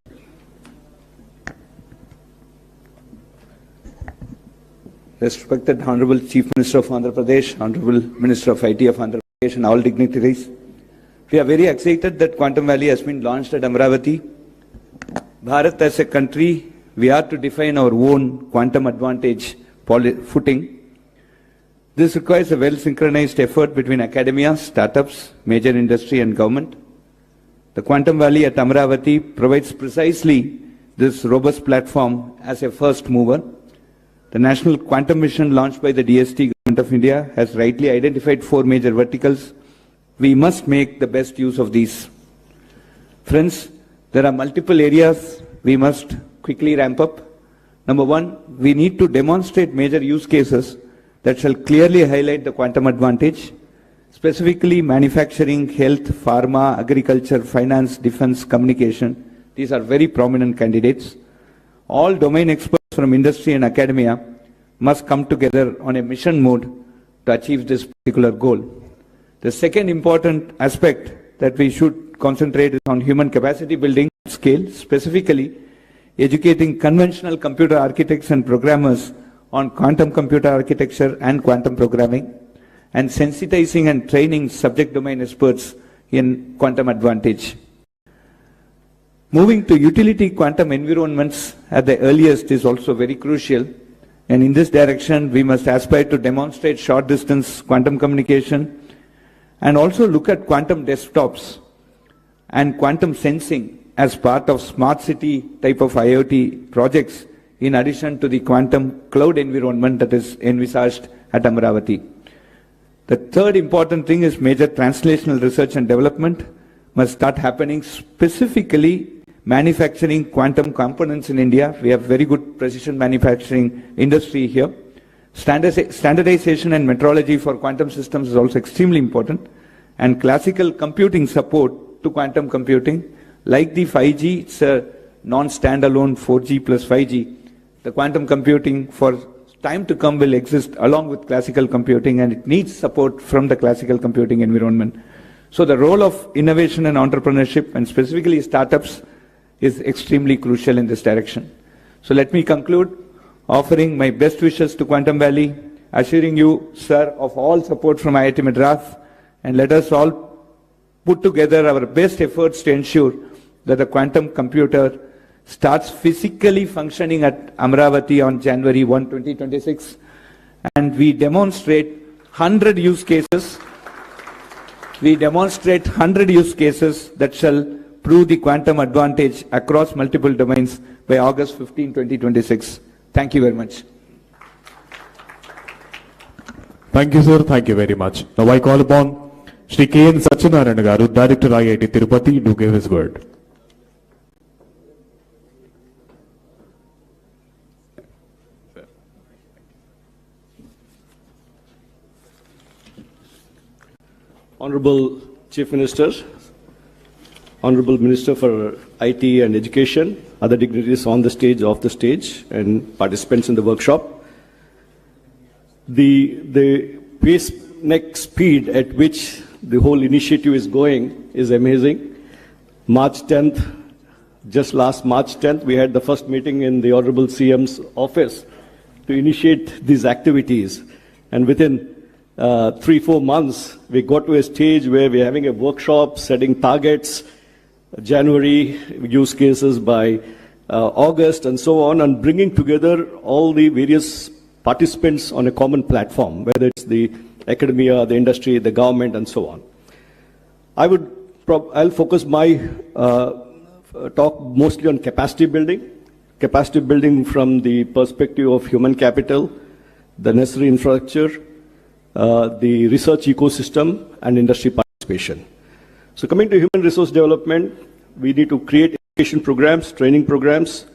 Respected Honorable Chief Minister of Andhra Pradesh, Honorable Minister of IT of Andhra Pradesh, and all dignitaries, we are very excited that Quantum Valley has been launched at Amaravati. Bharat as a country, we are to define our own quantum advantage footing. This requires a well-synchronized effort between academia, startups, major industry and government. The Quantum Valley at Amaravati provides precisely this robust platform as a first mover. The National Quantum Mission launched by the DST Government of India has rightly identified 4 major verticals. We must make the best use of these. Friends, there are multiple areas we must quickly ramp up. Number 1, we need to demonstrate major use cases that shall clearly highlight the quantum advantage, specifically manufacturing, health, pharma, agriculture, finance, defense, communication. These are very prominent candidates. All domain experts from industry and academia must come together on a mission mode to achieve this particular goal. The second important aspect that we should concentrate is on human capacity building scale, specifically educating conventional computer architects and programmers on quantum computer architecture and quantum programming, and sensitizing and training subject domain experts in quantum advantage. Moving to utility quantum environments at the earliest is also very crucial, and in this direction we must aspire to demonstrate short distance quantum communication and also look at quantum desktops and quantum sensing as part of smart city type of IoT projects, in addition to the quantum cloud environment that is envisaged at Amaravati. The third important thing is major translational research and development must start happening, specifically manufacturing quantum components in India. We have very good precision manufacturing industry here. Standardization and metrology for quantum systems is also extremely important, and classical computing support to quantum computing, like the 5G, it's a non-standalone 4G plus 5G. The quantum computing for time to come will exist along with classical computing, and it needs support from the classical computing environment. So the role of innovation and entrepreneurship, and specifically startups, is extremely crucial in this direction. So let me conclude offering my best wishes to Quantum Valley, assuring you, sir, of all support from IIT Madras, and let us all put together our best efforts to ensure that the quantum computer starts physically functioning at Amravati on January 1, 2026, and we demonstrate 100 use cases. We demonstrate 100 use cases that shall prove the quantum advantage across multiple domains by August 15, 2026. Thank you very much. Thank you, sir. Thank you very much. Now I call upon Shri K.N. Satyanarayana Garu, Director IIT Tirupati, to give his word. Honorable Chief Minister, Honorable Minister for IT and Education, other dignitaries on the stage, off the stage, and participants in the workshop. The pace, next speed at which the whole initiative is going is amazing. March 10th, just last March 10th, we had the first meeting in the Honorable CM's office to initiate these activities. And within 3-4 months, we got to a stage where we're having a workshop, setting targets, January use cases by August, and so on, and bringing together all the various participants on a common platform, whether it's the academia, the industry, the government, and so on. I'll focus my talk mostly on capacity building from the perspective of human capital, the necessary infrastructure, the research ecosystem, and industry participation. So coming to human resource development, we need to create education programs, training programs,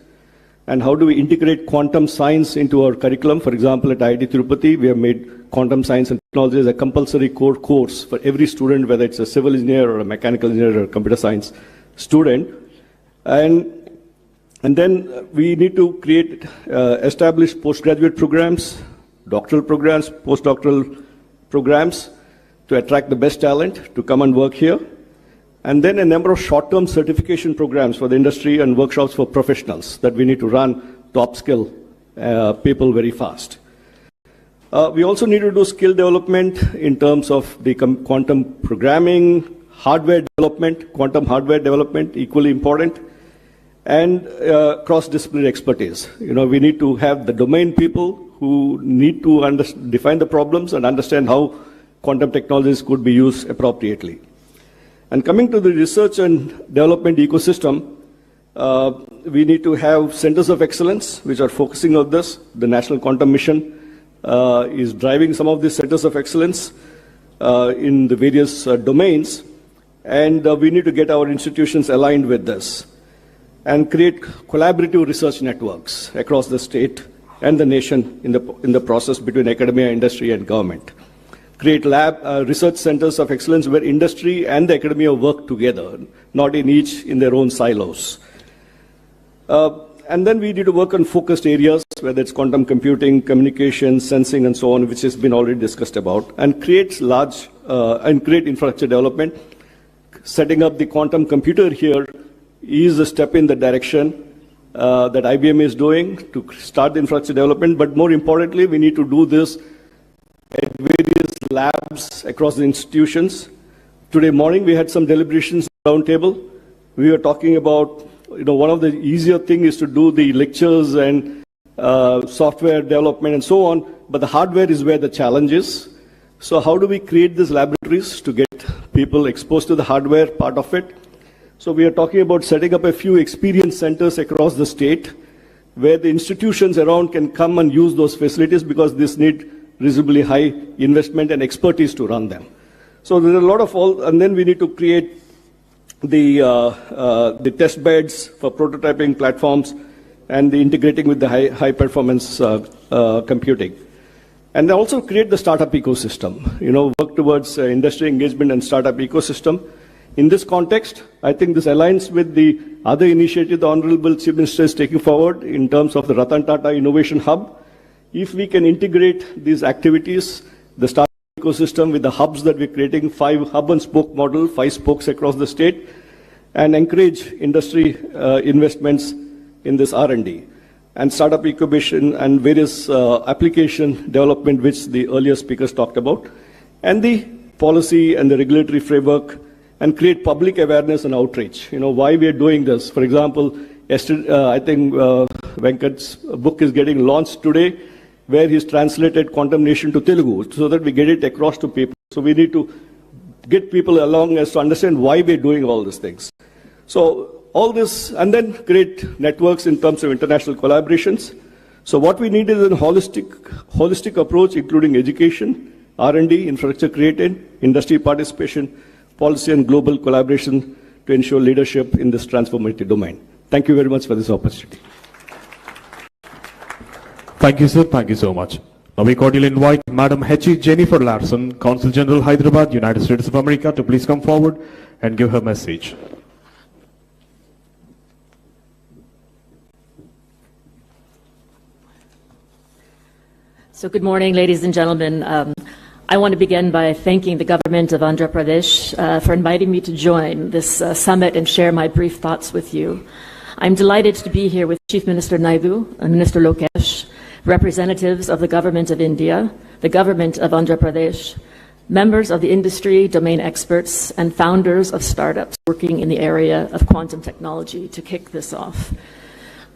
and how do we integrate quantum science into our curriculum? For example, at IIT Tirupati, we have made quantum science and technology as a compulsory core course for every student, whether it's a civil engineer or a mechanical engineer or a computer science student. And then we need to create, establish postgraduate programs, doctoral programs, postdoctoral programs to attract the best talent to come and work here. And then a number of short-term certification programs for the industry and workshops for professionals that we need to run to upskill people very fast. We also need to do skill development in terms of the quantum programming, hardware development, quantum hardware development, equally important, and cross-disciplinary expertise. You know, we need to have the domain people who need to define the problems and understand how quantum technologies could be used appropriately. And coming to the research and development ecosystem, we need to have centers of excellence which are focusing on this. The National Quantum Mission is driving some of these centers of excellence in the various domains, and we need to get our institutions aligned with this and create collaborative research networks across the state and the nation in the process between academia, industry, and government. Create research centers of excellence where industry and the academia work together, not each in their own silos. And then we need to work on focused areas, whether it's quantum computing, communication, sensing, and so on, which has been already discussed about, and create infrastructure development. Setting up the quantum computer here is a step in the direction that IBM is doing to start the infrastructure development. But more importantly, we need to do this at various labs across the institutions. Today morning, we had some deliberations round table. We were talking about, one of the easier things is to do the lectures and software development and so on, but the hardware is where the challenge is. So how do we create these laboratories to get people exposed to the hardware part of it? So we are talking about setting up a few experience centers across the state where the institutions around can come and use those facilities, because this need reasonably high investment and expertise to run them. So there are a lot of and then we need to create the test beds for prototyping platforms and the integrating with the high performance computing. And then also create the startup ecosystem, work towards industry engagement and startup ecosystem. In this context, I think this aligns with the other initiative the Honorable Chief Minister is taking forward in terms of the Ratan Tata Innovation Hub. If we can integrate these activities, the startup ecosystem with the hubs that we're creating, 5 hub and spoke model, 5 spokes across the state, and encourage industry investments in this R&D. And startup incubation and various application development, which the earlier speakers talked about, and the policy and the regulatory framework, and create public awareness and outreach. You know, why we are doing this. For example, yesterday, I think Venkat's book is getting launched today, where he's translated Quantum Nation to Telugu, so that we get it across to people. So we need to get people along as to understand why we're doing all these things. So all this, and then create networks in terms of international collaborations. So what we need is a holistic approach, including education, R&D, infrastructure created, industry participation, policy and global collaboration to ensure leadership in this transformative domain. Thank you very much for this opportunity. Thank you, sir. Thank you so much. Now we cordially invite Madam H.E. Jennifer Larson, Consul General, Hyderabad, United States of America, to please come forward and give her message. So good morning, ladies and gentlemen. I want to begin by thanking the government of Andhra Pradesh for inviting me to join this summit and share my brief thoughts with you. I'm delighted to be here with Chief Minister Naidu and Minister Lokesh, representatives of the government of India, the government of Andhra Pradesh, members of the industry, domain experts, and founders of startups working in the area of quantum technology to kick this off.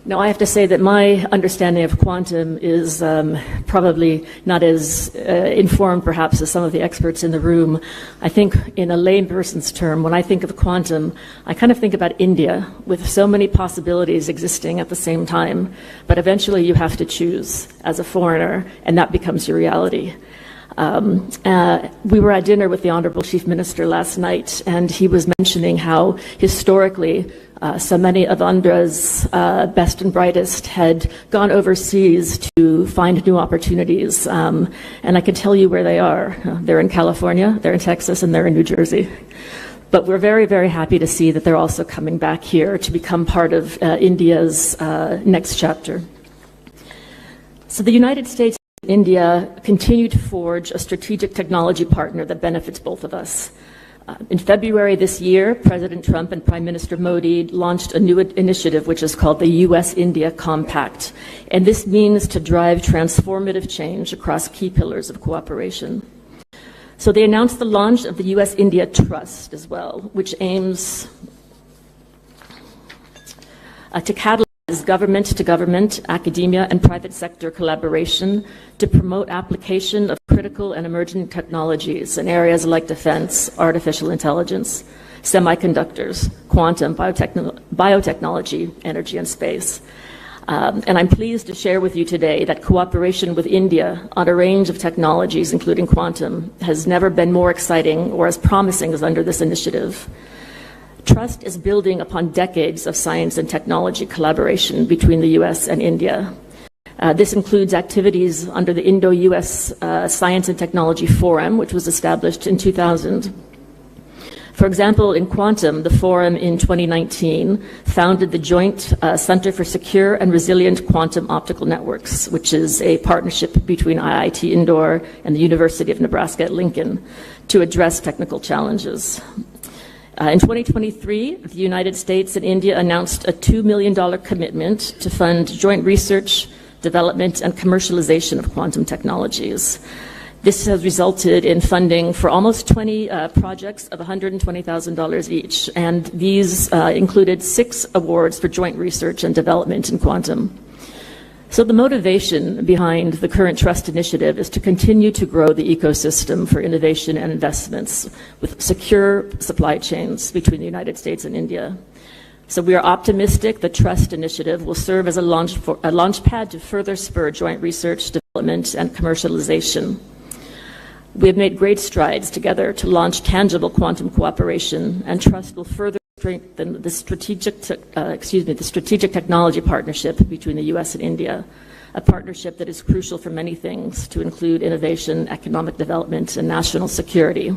Now, I have to say that my understanding of quantum is probably not as informed, perhaps, as some of the experts in the room. I think in a layperson's term, when I think of quantum, I kind of think about India, with so many possibilities existing at the same time. But eventually you have to choose as a foreigner, and that becomes your reality. We were at dinner with the Honorable Chief Minister last night, and he was mentioning how historically so many of Andhra's best and brightest had gone overseas to find new opportunities. And I can tell you where they are. They're in California, they're in Texas, and they're in New Jersey. But we're very, very happy to see that they're also coming back here to become part of India's next chapter. So the United States and India continue to forge a strategic technology partner that benefits both of us. In February this year, President Trump and Prime Minister Modi launched a new initiative which is called the U.S.-India Compact. And this means to drive transformative change across key pillars of cooperation. So they announced the launch of the U.S.-India Trust as well, which aims to catalyze government-to-government, academia, and private sector collaboration to promote application of critical and emerging technologies in areas like defense, artificial intelligence, semiconductors, quantum, biotechnology, energy, and space. And I'm pleased to share with you today that cooperation with India on a range of technologies, including quantum, has never been more exciting or as promising as under this initiative. Trust is building upon decades of science and technology collaboration between the U.S. and India. This includes activities under the Indo-U.S. Science and Technology Forum, which was established in 2000. For example, in quantum, the forum in 2019 founded the Joint Center for Secure and Resilient Quantum Optical Networks, which is a partnership between IIT Indore and the University of Nebraska at Lincoln to address technical challenges. In 2023, the United States and India announced a $2 million commitment to fund joint research, development, and commercialization of quantum technologies. This has resulted in funding for almost 20 projects of $120,000 each, and these included 6 awards for joint research and development in quantum. So the motivation behind the current Trust Initiative is to continue to grow the ecosystem for innovation and investments with secure supply chains between the United States and India. So we are optimistic the Trust Initiative will serve as a launch pad to further spur joint research, development, and commercialization. We have made great strides together to launch tangible quantum cooperation, and Trust will further strengthen the strategic technology partnership between the U.S. and India, a partnership that is crucial for many things, to include innovation, economic development, and national security.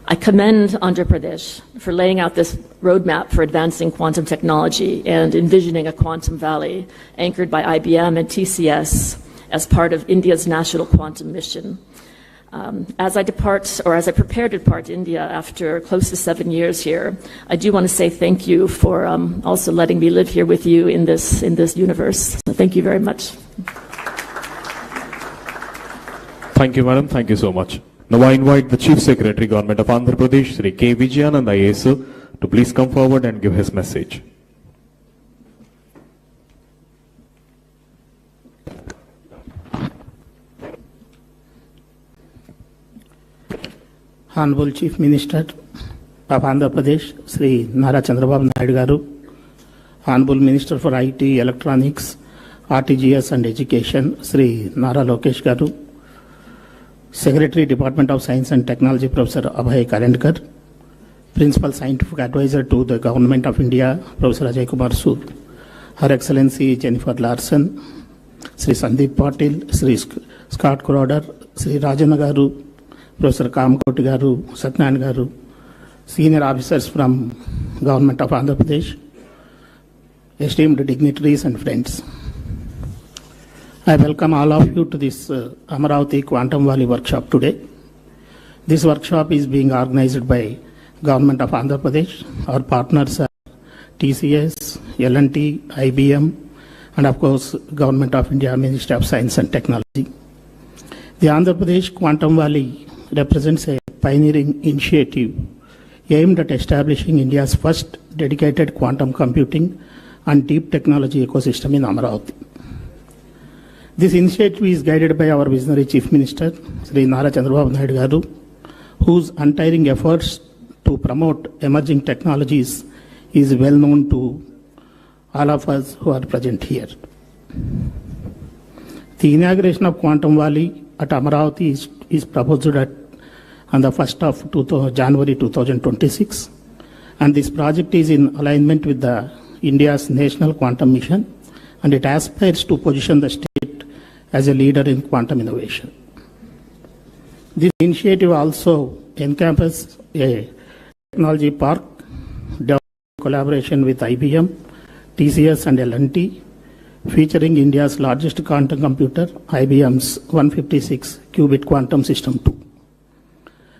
I commend Andhra Pradesh for laying out this roadmap for advancing quantum technology and envisioning a quantum valley anchored by IBM and TCS as part of India's national quantum mission. As I prepare to depart India after close to 7 years here, I do want to say thank you for also letting me live here with you in this universe. So thank you very much. Thank you, madam. Thank you so much. Now I invite the Chief Secretary, Government of Andhra Pradesh, Sri K. Vijayanand IAS, to please come forward and give his message. Honorable Chief Minister of Andhra Pradesh, Sri Nara Chandrababu Naidu Garu, Honorable Minister for IT, Electronics, RTGS and Education, Sri Nara Lokesh Garu, Secretary, Department of Science and Technology, Professor Abhay Karendkar, Principal Scientific Advisor to the Government of India, Professor Ajay Kumar Sood, Her Excellency Jennifer Larson, Sri Sandeep Patil, Sri Scott Crowder, Sri Rajana Garu, Professor Kamkoti Garu, Satyan Garu, senior officers from Government of Andhra Pradesh, esteemed dignitaries and friends. I welcome all of you to this Amaravati Quantum Valley workshop today. This workshop is being organized by Government of Andhra Pradesh. Our partners are TCS, L&T, IBM, and of course Government of India, Ministry of Science and Technology. The Andhra Pradesh Quantum Valley represents a pioneering initiative aimed at establishing India's first dedicated quantum computing and deep technology ecosystem in Amaravati. This initiative is guided by our visionary Chief Minister, Sri Nara Chandrababu Naidu Garu, whose untiring efforts to promote emerging technologies is well known to all of us who are present here. The inauguration of Quantum Valley at Amaravati is proposed on the 1st of January 2026, and this project is in alignment with the India's national quantum mission, and it aspires to position the state as a leader in quantum innovation. This initiative also encompasses a technology park developed in collaboration with IBM, TCS and L&T, featuring India's largest quantum computer, IBM's 156 qubit quantum system 2.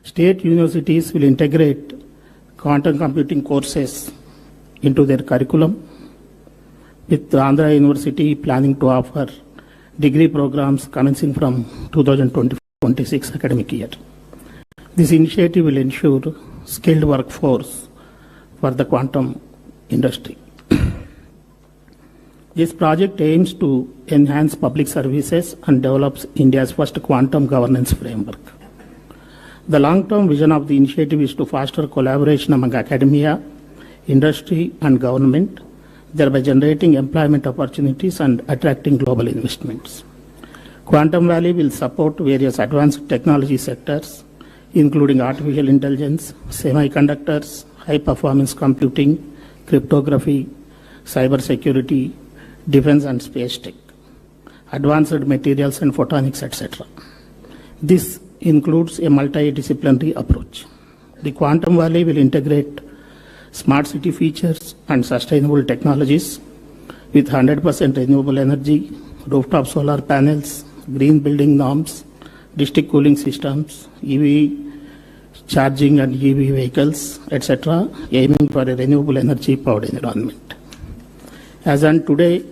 State universities will integrate quantum computing courses into their curriculum, with Andhra University planning to offer degree programs commencing from 2024-26 academic year. This initiative will ensure skilled workforce for the quantum industry. This project aims to enhance public services and develops India's first quantum governance framework. The long-term vision of the initiative is to foster collaboration among academia, industry and government, thereby generating employment opportunities and attracting global investments. Quantum Valley will support various advanced technology sectors, including artificial intelligence, semiconductors, high-performance computing, cryptography, cybersecurity, defense and space tech, advanced materials and photonics, etc. This includes a multidisciplinary approach. The Quantum Valley will integrate smart city features and sustainable technologies with 100% renewable energy, rooftop solar panels, green building norms, district cooling systems, EV charging and EV vehicles, etc., aiming for a renewable energy powered environment. As on today,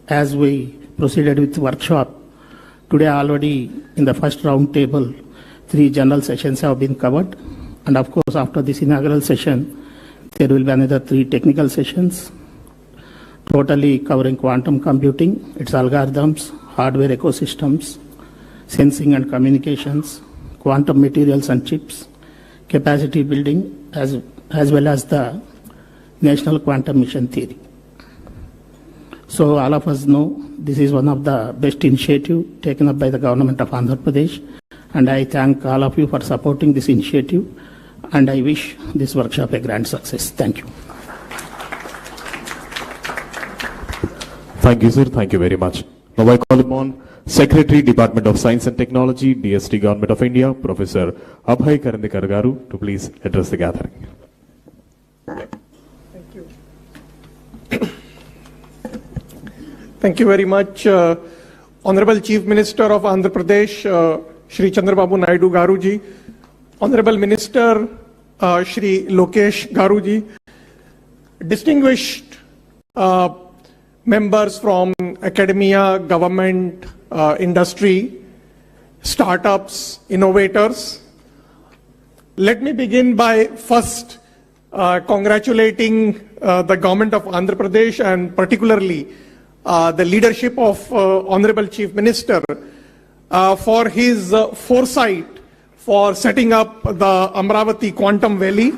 as we proceeded with the workshop, today already in the first round table, 3 general sessions have been covered, and of course after this inaugural session, there will be another 3 technical sessions, totally covering quantum computing, its algorithms, hardware ecosystems, sensing and communications, quantum materials and chips, capacity building, as well as the national quantum mission theory. So all of us know this is one of the best initiatives taken up by the government of Andhra Pradesh, and I thank all of you for supporting this initiative, and I wish this workshop a grand success. Thank you. Thank you, sir. Thank you very much. Now I call upon Secretary, Department of Science and Technology, DST Government of India, Professor Abhay Karendkar Garu, to please address the gathering. Thank you. Thank you very much. Honorable Chief Minister of Andhra Pradesh, Shri Chandrababu Naidu Garuji, Honorable Minister Shri Lokesh Garuji, distinguished members from academia, government, industry, startups, innovators. Let me begin by first congratulating the government of Andhra Pradesh and particularly the leadership of Honorable Chief Minister for his foresight for setting up the Amravati Quantum Valley.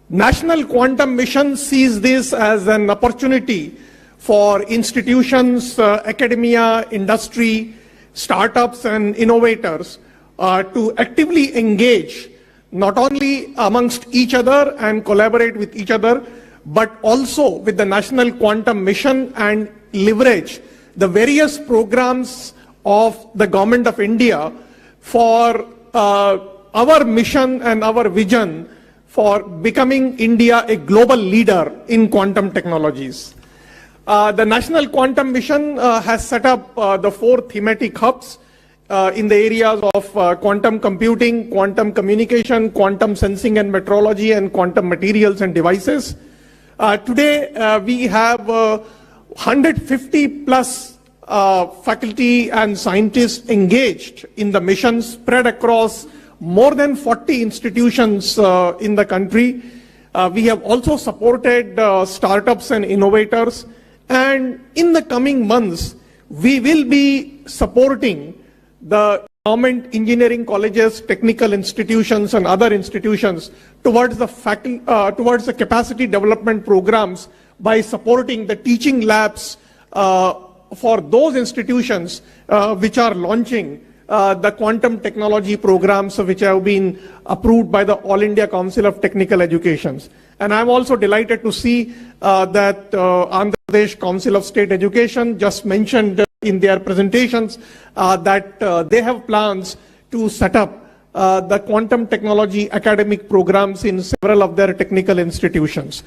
National Quantum Mission sees this as an opportunity for institutions, academia, industry, startups and innovators to actively engage not only amongst each other and collaborate with each other, but also with the National Quantum Mission and leverage the various programs of the Government of India for our mission and our vision for becoming India a global leader in quantum technologies. The National Quantum Mission has set up the 4 thematic hubs in the areas of quantum computing, quantum communication, quantum sensing and metrology, and quantum materials and devices. Today, we have 150 plus faculty and scientists engaged in the mission spread across more than 40 institutions in the country. We have also supported startups and innovators, and in the coming months we will be supporting the government engineering colleges, technical institutions and other institutions towards the capacity development programs by supporting the teaching labs for those institutions which are launching the quantum technology programs which have been approved by the All India Council of Technical Education. And I'm also delighted to see that Andhra Pradesh Council of State Education just mentioned in their presentations that they have plans to set up the quantum technology academic programs in several of their technical institutions.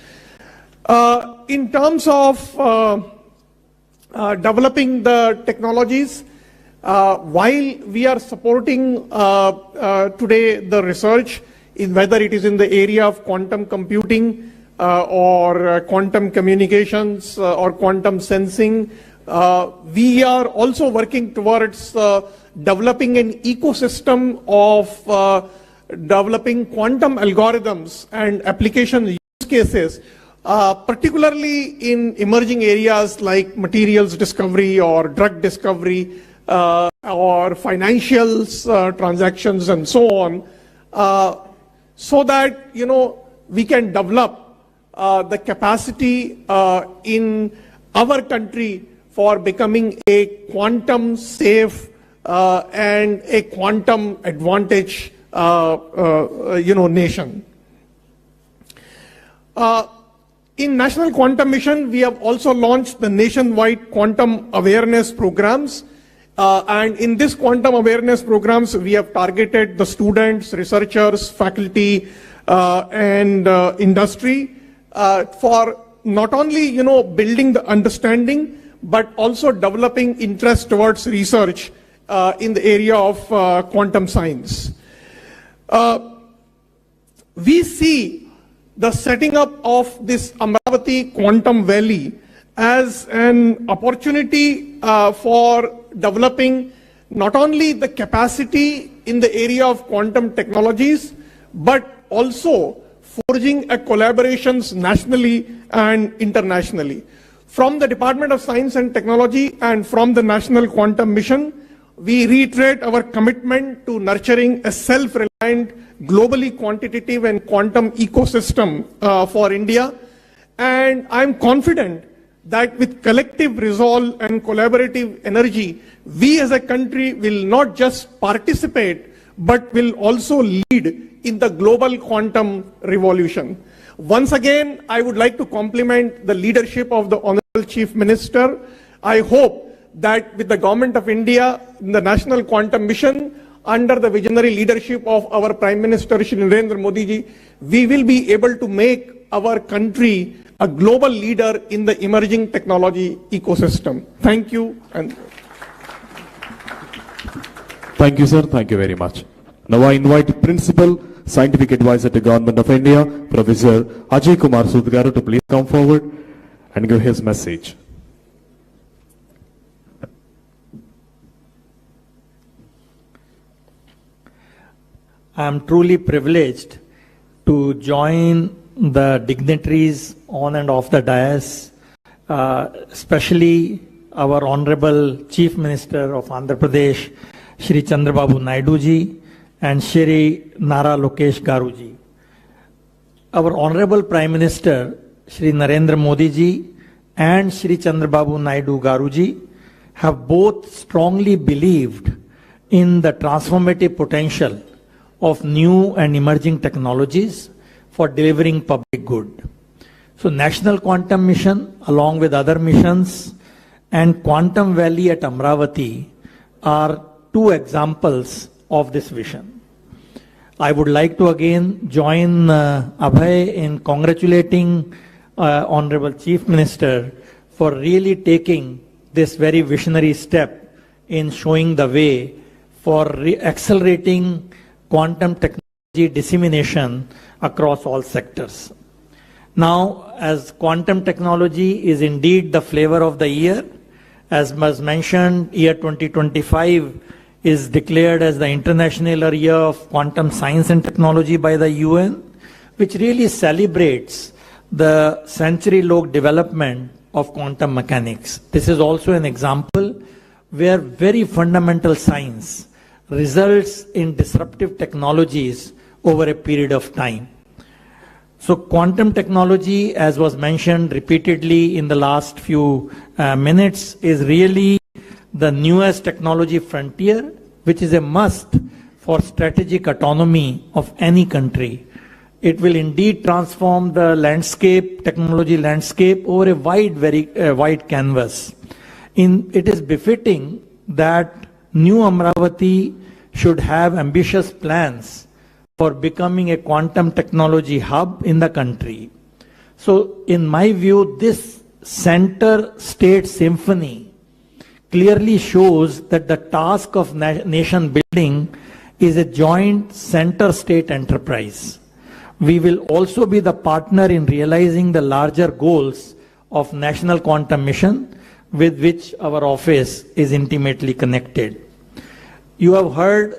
In terms of developing the technologies, while we are supporting today the research, whether it is in the area of quantum computing or quantum communications or quantum sensing, we are also working towards developing an ecosystem of developing quantum algorithms and application use cases, particularly in emerging areas like materials discovery or drug discovery or financials transactions and so on, so that we can develop the capacity in our country for becoming a quantum safe and a quantum advantage nation. In National Quantum Mission, we have also launched the nationwide quantum awareness programs. And in this quantum awareness programs, we have targeted the students, researchers, faculty, and industry for not only, building the understanding, but also developing interest towards research in the area of quantum science. We see the setting up of this Amravati Quantum Valley as an opportunity for developing not only the capacity in the area of quantum technologies, but also forging collaborations nationally and internationally. From the Department of Science and Technology and from the National Quantum Mission, we reiterate our commitment to nurturing a self-reliant, globally quantitative and quantum ecosystem for India. And I'm confident that with collective resolve and collaborative energy, we as a country will not just participate, but will also lead in the global quantum revolution. Once again, I would like to compliment the leadership of the Honorable Chief Minister. I hope that with the Government of India, in the National Quantum Mission, under the visionary leadership of our Prime Minister Shri Narendra Modi ji, we will be able to make our country a global leader in the emerging technology ecosystem. Thank you. And Thank you, sir. Thank you very much. Now I invite Principal Scientific Advisor to Government of India, Professor Ajay Kumar Sood garu to please come forward and give his message. I am truly privileged to join the dignitaries on and off the dais, especially our Honorable Chief Minister of Andhra Pradesh, Shri Chandrababu Naidu ji, and Shri Nara Lokesh Garu ji. Our Honorable Prime Minister, Shri Narendra Modi ji, and Shri Chandrababu Naidu Garu ji have both strongly believed in the transformative potential of new and emerging technologies for delivering public good. So National Quantum Mission, along with other missions, and Quantum Valley at Amravati are two examples of this vision. I would like to again join Abhay in congratulating Honorable Chief Minister for really taking this very visionary step in showing the way for accelerating quantum technology dissemination across all sectors. Now, as quantum technology is indeed the flavor of the year, as was mentioned, year 2025 is declared as the International Year of Quantum Science and Technology by the UN, which really celebrates the century-long development of quantum mechanics. This is also an example where very fundamental science results in disruptive technologies over a period of time. So quantum technology, as was mentioned repeatedly in the last few minutes, is really the newest technology frontier, which is a must for strategic autonomy of any country. It will indeed transform the landscape, technology landscape, over a wide canvas. It is befitting that New Amravati should have ambitious plans for becoming a quantum technology hub in the country. So in my view, this center state symphony clearly shows that the task of nation building is a joint center state enterprise. We will also be the partner in realizing the larger goals of National Quantum Mission, with which our office is intimately connected. You have heard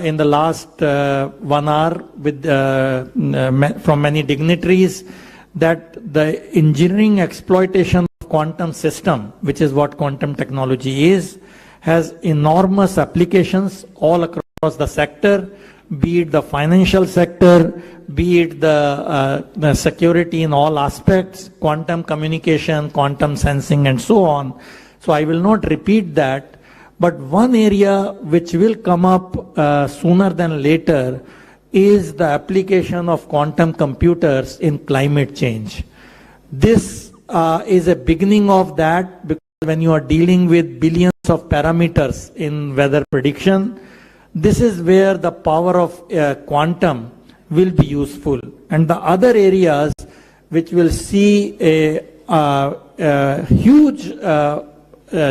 in the last 1 hour from many dignitaries that the engineering exploitation of quantum system, which is what quantum technology is, has enormous applications all across the sector, be it the financial sector, be it the security in all aspects, quantum communication, quantum sensing, and so on. So I will not repeat that. But one area which will come up sooner than later is the application of quantum computers in climate change. This is a beginning of that, because when you are dealing with billions of parameters in weather prediction, this is where the power of quantum will be useful. And the other areas which will see a huge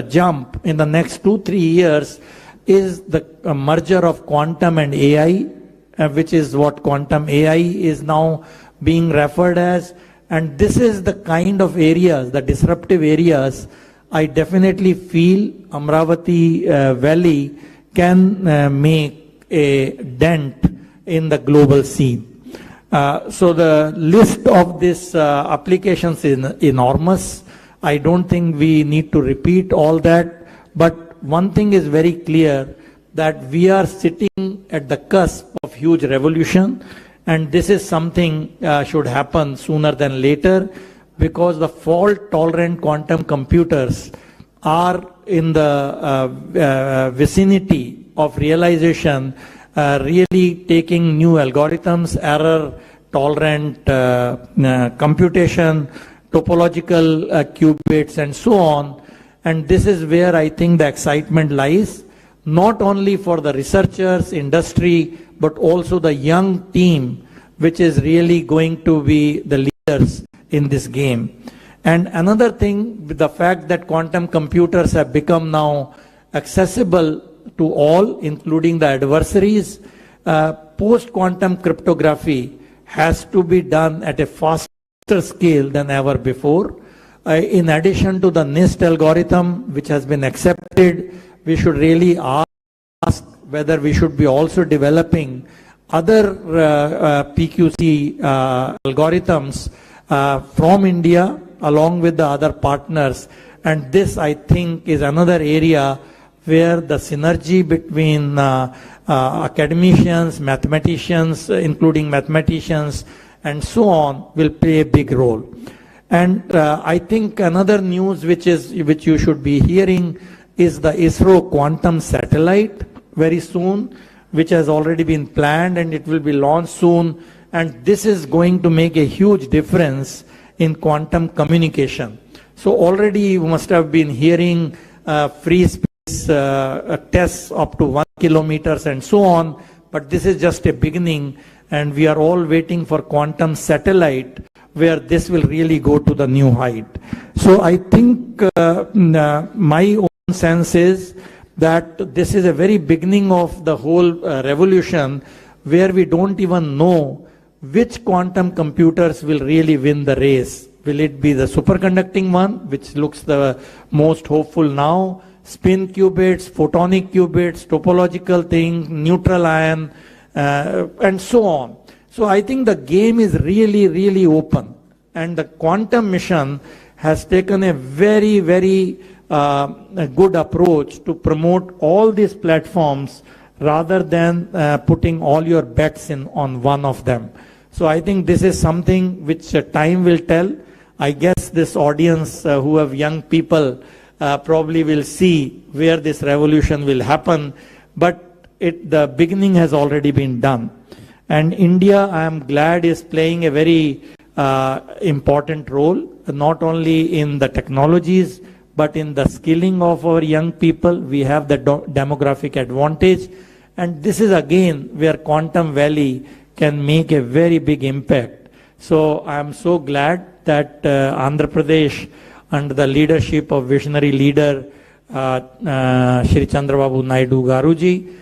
jump in the next 2-3 years is the merger of quantum and AI, which is what quantum AI is now being referred as. And this is the kind of areas, the disruptive areas, I definitely feel Amravati Valley can make a dent in the global scene. So the list of these applications is enormous. I don't think we need to repeat all that, but one thing is very clear, that we are sitting at the cusp of huge revolution, and this is something should happen sooner than later, because the fault-tolerant quantum computers are in the vicinity of realization, really taking new algorithms, error-tolerant computation, topological qubits, and so on. And this is where I think the excitement lies, not only for the researchers, industry, but also the young team, which is really going to be the leaders in this game. And another thing, with the fact that quantum computers have become now accessible to all, including the adversaries, post-quantum cryptography has to be done at a faster scale than ever before. In addition to the NIST algorithm, which has been accepted, we should really ask whether we should be also developing other PQC algorithms from India along with the other partners. And this, I think, is another area where the synergy between academicians, mathematicians, including mathematicians, and so on, will play a big role. And I think another news which you should be hearing is the ISRO quantum satellite very soon, which has already been planned and it will be launched soon. And this is going to make a huge difference in quantum communication. So already you must have been hearing free space tests up to 1 kilometer and so on, but this is just a beginning, and we are all waiting for quantum satellite where this will really go to the new height. So I think my own sense is that this is a very beginning of the whole revolution, where we don't even know which quantum computers will really win the race. Will it be the superconducting one, which looks the most hopeful now, spin qubits, photonic qubits, topological things, neutral ion, and so on. So I think the game is really, really open. And the quantum mission has taken a very, very good approach to promote all these platforms rather than putting all your bets in on one of them. So I think this is something which time will tell. I guess this audience who have young people probably will see where this revolution will happen, but the beginning has already been done. And India, I am glad, is playing a very important role, not only in the technologies, but in the skilling of our young people. We have the demographic advantage. And this is again where Quantum Valley can make a very big impact. So I am so glad that Andhra Pradesh, under the leadership of visionary leader Shri Chandrababu Naidu Garuji,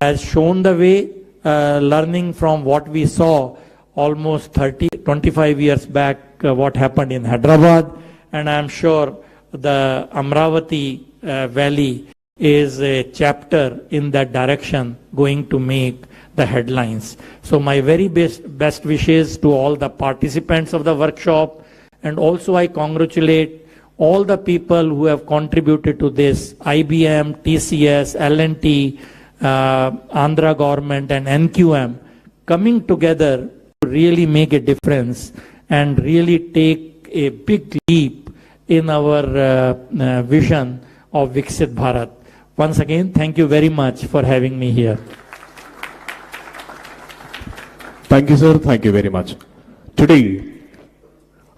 has shown the way, learning from what we saw almost 25 years back, what happened in Hyderabad. And I am sure the Amravati Valley is a chapter in that direction going to make the headlines. So my very best wishes to all the participants of the workshop, and also I congratulate all the people who have contributed to this, IBM, TCS, L&T, Andhra government and NQM, coming together to really make a difference and really take a big leap in our vision of Viksit Bharat. Once again, thank you very much for having me here. Thank you, sir. Thank you very much. Today,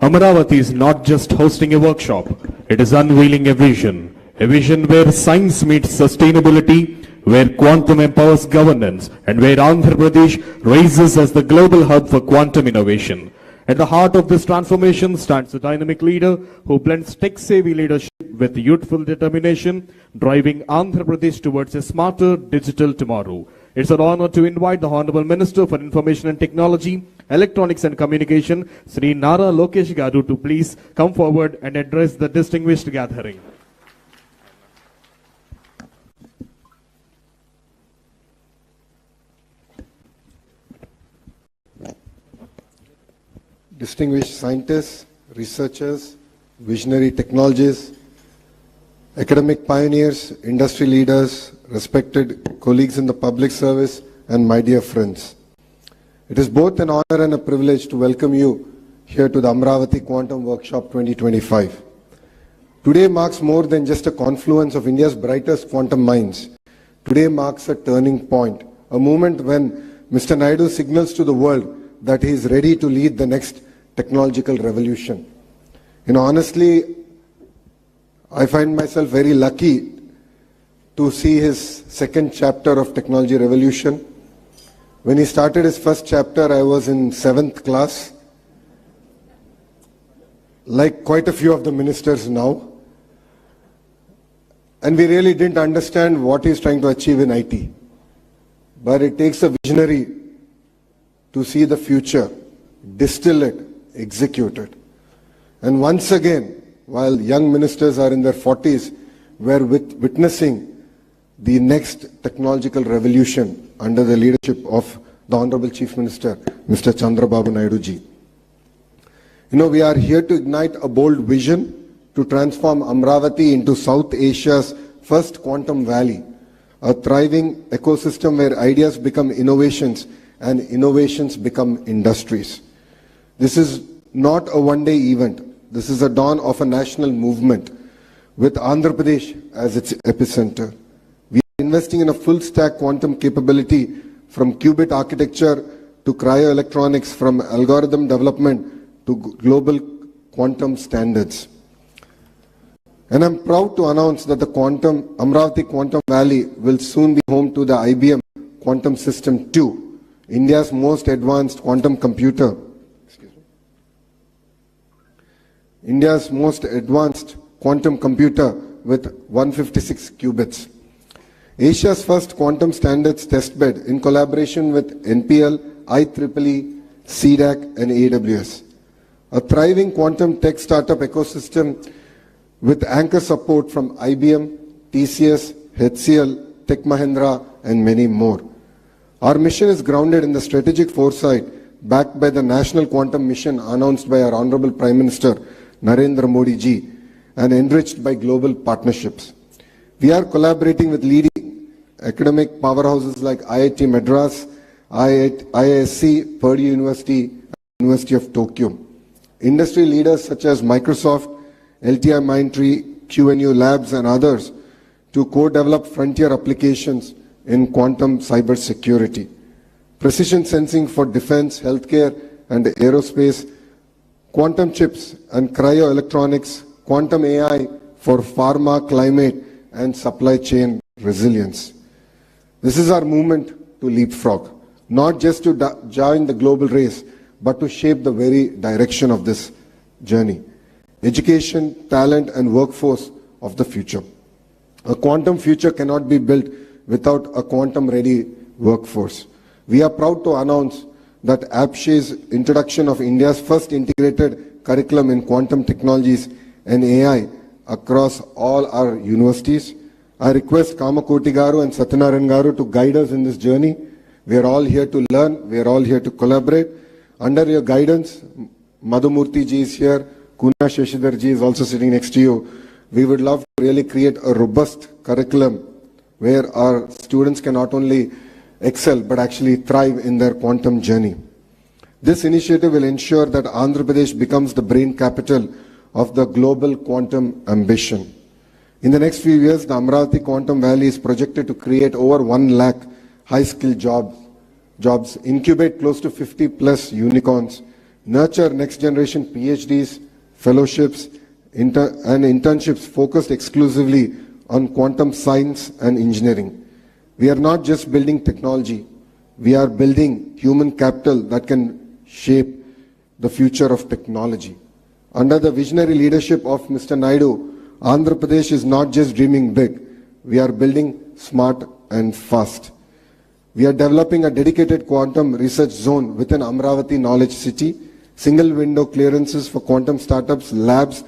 Amravati is not just hosting a workshop. It is unveiling a vision where science meets sustainability, where quantum empowers governance, and where Andhra Pradesh rises as the global hub for quantum innovation. At the heart of this transformation stands a dynamic leader who blends tech-savvy leadership with youthful determination, driving Andhra Pradesh towards a smarter digital tomorrow. It's an honor to invite the Honorable Minister for Information and Technology, Electronics and Communication, Sri Nara Lokesh Garu, to please come forward and address the distinguished gathering. Distinguished scientists, researchers, visionary technologists, academic pioneers, industry leaders, respected colleagues in the public service, and my dear friends. It is both an honor and a privilege to welcome you here to the Amravati Quantum Workshop 2025. Today marks more than just a confluence of India's brightest quantum minds. Today marks a turning point, a moment when Mr. Naidu signals to the world that he is ready to lead the next technological revolution. Honestly, I find myself very lucky to see his second chapter of Technology Revolution. When he started his first chapter, I was in 7th class. like quite a few of the ministers now. And we really didn't understand what he's trying to achieve in IT. But it takes a visionary to see the future, distill it, execute it. And once again, while young ministers are in their 40s, we're witnessing the next technological revolution under the leadership of the Honorable Chief Minister, Mr. Chandrababu Naidu ji. You know, we are here to ignite a bold vision to transform Amravati into South Asia's first quantum valley, a thriving ecosystem where ideas become innovations and innovations become industries. This is not a one-day event. This is a dawn of a national movement with Andhra Pradesh as its epicenter. We are investing in a full-stack quantum capability from qubit architecture to cryoelectronics, from algorithm development to global quantum standards. And I'm proud to announce that the Amravati Quantum Valley will soon be home to the IBM Quantum System 2, India's most advanced quantum computer. India's most advanced quantum computer with 156 qubits. Asia's first quantum standards testbed in collaboration with NPL, IEEE, CDAC and AWS. A thriving quantum tech startup ecosystem with anchor support from IBM, TCS, HCL, Tech Mahindra and many more. Our mission is grounded in the strategic foresight backed by the National Quantum Mission announced by our Honorable Prime Minister Narendra Modi ji and enriched by global partnerships. We are collaborating with leading academic powerhouses like IIT Madras, IISc, Purdue University, and University of Tokyo. Industry leaders such as Microsoft, LTI Mindtree, QNU Labs and others to co-develop frontier applications in quantum cybersecurity. Precision sensing for defense, healthcare and aerospace, quantum chips and cryoelectronics, quantum AI for pharma, climate and supply chain resilience. This is our movement to leapfrog, not just to join the global race, but to shape the very direction of this journey. Education, talent and workforce of the future. A quantum future cannot be built without a quantum-ready workforce. We are proud to announce that APSHE's introduction of India's first integrated curriculum in quantum technologies and AI across all our universities. I request Kamakoti Garu and Satyanarayan Garu to guide us in this journey. We are all here to learn. We are all here to collaborate. Under your guidance, Madhumurthy ji is here. Kuna Shashidhar ji is also sitting next to you. We would love to really create a robust curriculum where our students can not only excel but actually thrive in their quantum journey. This initiative will ensure that Andhra Pradesh becomes the brain capital of the global quantum ambition. In the next few years, the Amravati Quantum Valley is projected to create over 1 lakh high-skilled jobs, incubate close to 50 plus unicorns, nurture next-generation PhDs, fellowships, and internships focused exclusively on quantum science and engineering. We are not just building technology, we are building human capital that can shape the future of technology. Under the visionary leadership of Mr. Naidu, Andhra Pradesh is not just dreaming big, we are building smart and fast. We are developing a dedicated quantum research zone within Amravati Knowledge City, single window clearances for quantum startups, labs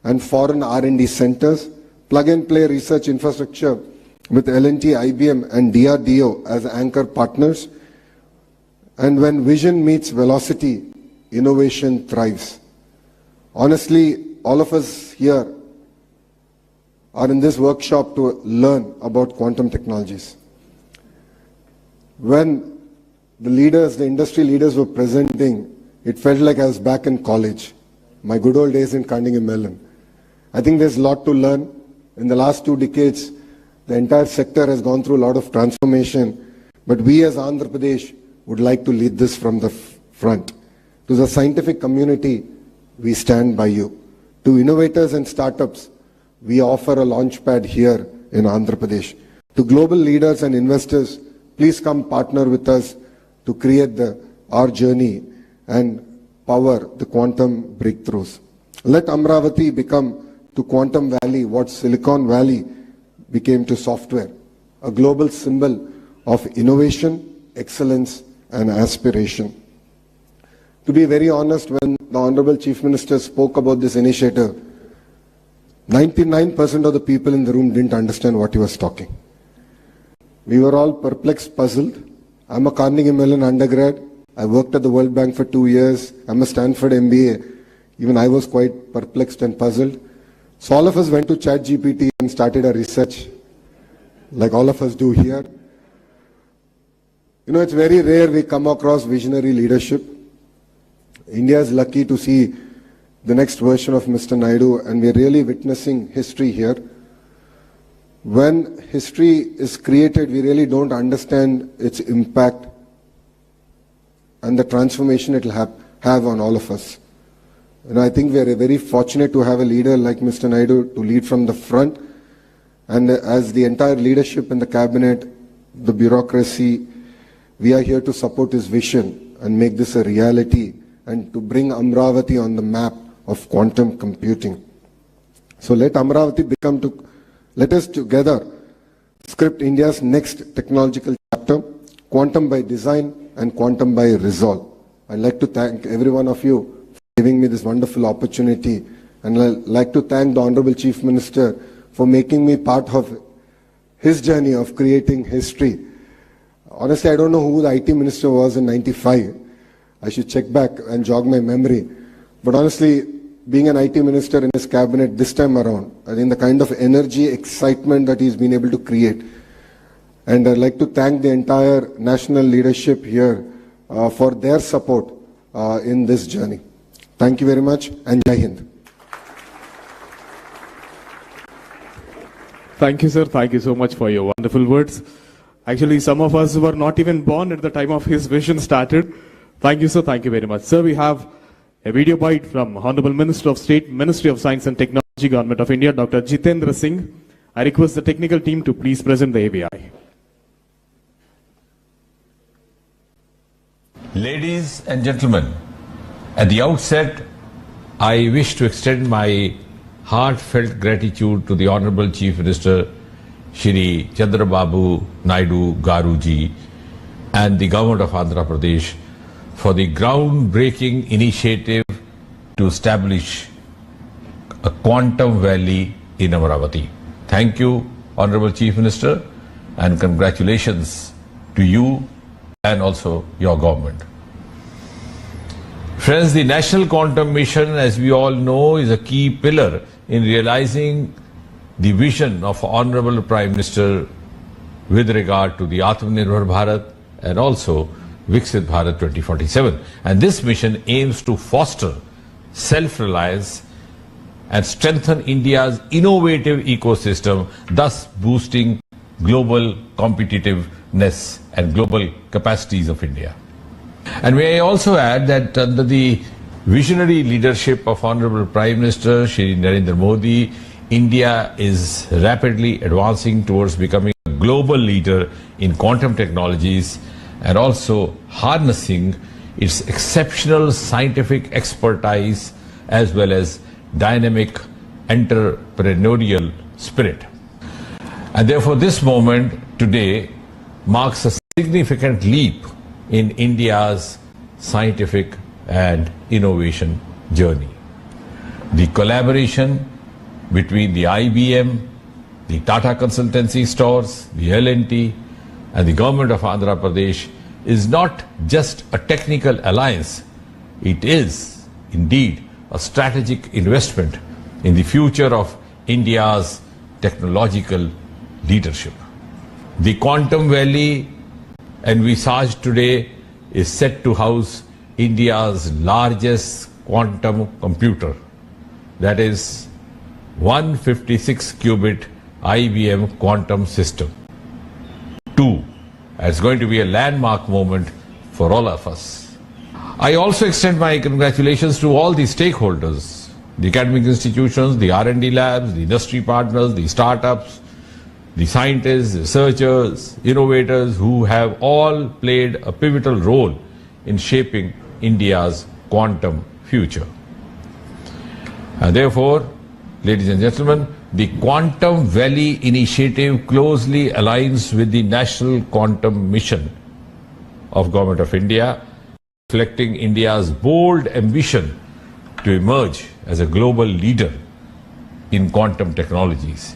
and foreign R&D centers, plug-and-play research infrastructure with L&T, IBM and DRDO as anchor partners. And when vision meets velocity, innovation thrives. Honestly, all of us here are in this workshop to learn about quantum technologies. When the leaders, the industry leaders were presenting, it felt like I was back in college, my good old days in Carnegie Mellon. I think there's a lot to learn. In the last 2 decades, the entire sector has gone through a lot of transformation, but we as Andhra Pradesh would like to lead this from the front. To the scientific community, we stand by you. To innovators and startups, we offer a launchpad here in Andhra Pradesh. To global leaders and investors, please come partner with us to create our journey and power the quantum breakthroughs. Let Amravati become to Quantum Valley what Silicon Valley became to software, a global symbol of innovation, excellence, and aspiration. To be very honest, when the Honorable Chief Minister spoke about this initiative, 99% of the people in the room didn't understand what he was talking. We were all perplexed, puzzled. I'm a Carnegie Mellon undergrad. I worked at the World Bank for 2 years. I'm a Stanford MBA. Even I was quite perplexed and puzzled. So all of us went to ChatGPT and started a research, like all of us do here. You know, it's very rare we come across visionary leadership. India is lucky to see the next version of Mr. Naidu, and we're really witnessing history here. When history is created, we really don't understand its impact and the transformation it will have on all of us. And I think we are very fortunate to have a leader like Mr. Naidu to lead from the front. And as the entire leadership in the cabinet, the bureaucracy, we are here to support his vision and make this a reality and to bring Amravati on the map of quantum computing. So let Amravati let us together script India's next technological chapter, quantum by design and quantum by resolve. I'd like to thank every one of you for giving me this wonderful opportunity, and I'd like to thank the Honorable Chief Minister for making me part of his journey of creating history. Honestly, I don't know who the IT Minister was in '95. I should check back and jog my memory. But honestly, being an IT Minister in his cabinet this time around, I think the kind of energy, excitement that he's been able to create. And I'd like to thank the entire national leadership here for their support in this journey. Thank you very much, and Jai Hind. Thank you, sir. Thank you so much for your wonderful words. Actually, some of us were not even born at the time of his vision started. Thank you, sir. Thank you very much. Sir, we have a video bite from Honorable Minister of State, Ministry of Science and Technology, Government of India, Dr. Jitendra Singh. I request the technical team to please present the ABI. Ladies and gentlemen, at the outset, I wish to extend my heartfelt gratitude to the Honorable Chief Minister, Shri Chandrababu Naidu Garuji, and the Government of Andhra Pradesh for the groundbreaking initiative to establish a quantum valley in Amravati. Thank you, Honorable Chief Minister, and congratulations to you and also your government. Friends, the National Quantum Mission, as we all know, is a key pillar in realizing the vision of Honorable Prime Minister with regard to the Atmanirbhar Bharat and also Viksit Bharat 2047. And this mission aims to foster self-reliance and strengthen India's innovative ecosystem, thus boosting global competitiveness and global capacities of India. And may I also add that under the visionary leadership of Honorable Prime Minister Shri Narendra Modi, India is rapidly advancing towards becoming a global leader in quantum technologies and also harnessing its exceptional scientific expertise as well as dynamic entrepreneurial spirit. And therefore this moment today marks a significant leap in India's scientific and innovation journey. The collaboration between the IBM, the Tata Consultancy Stores, the L&T and the Government of Andhra Pradesh is not just a technical alliance, it is indeed a strategic investment in the future of India's technological leadership. The Quantum Valley envisaged today is set to house India's largest quantum computer, that is 156-qubit IBM quantum system. It's going to be a landmark moment for all of us. I also extend my congratulations to all the stakeholders, the academic institutions, the R&D labs, the industry partners, the startups, the scientists, researchers, innovators who have all played a pivotal role in shaping India's quantum future. And therefore, ladies and gentlemen, the Quantum Valley initiative closely aligns with the National Quantum Mission of Government of India, reflecting India's bold ambition to emerge as a global leader in quantum technologies.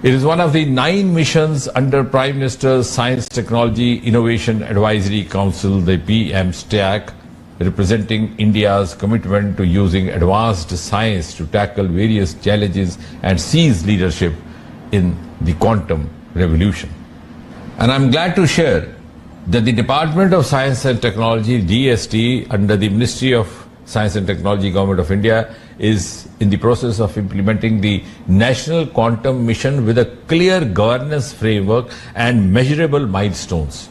It is one of the 9 missions under Prime Minister's Science Technology Innovation Advisory Council, the PM-STAC, representing India's commitment to using advanced science to tackle various challenges and seize leadership in the quantum revolution. And I'm glad to share that the Department of Science and Technology, DST, under the Ministry of Science and Technology, Government of India, is in the process of implementing the National Quantum Mission with a clear governance framework and measurable milestones.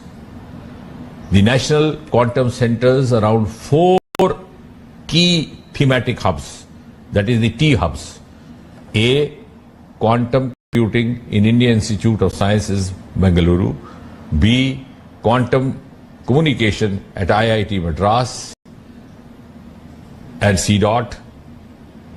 The National Quantum centers around 4 key thematic hubs, that is the T-hubs. A, quantum computing in Indian Institute of Sciences, Bengaluru. B, quantum communication at IIT Madras and CDOT.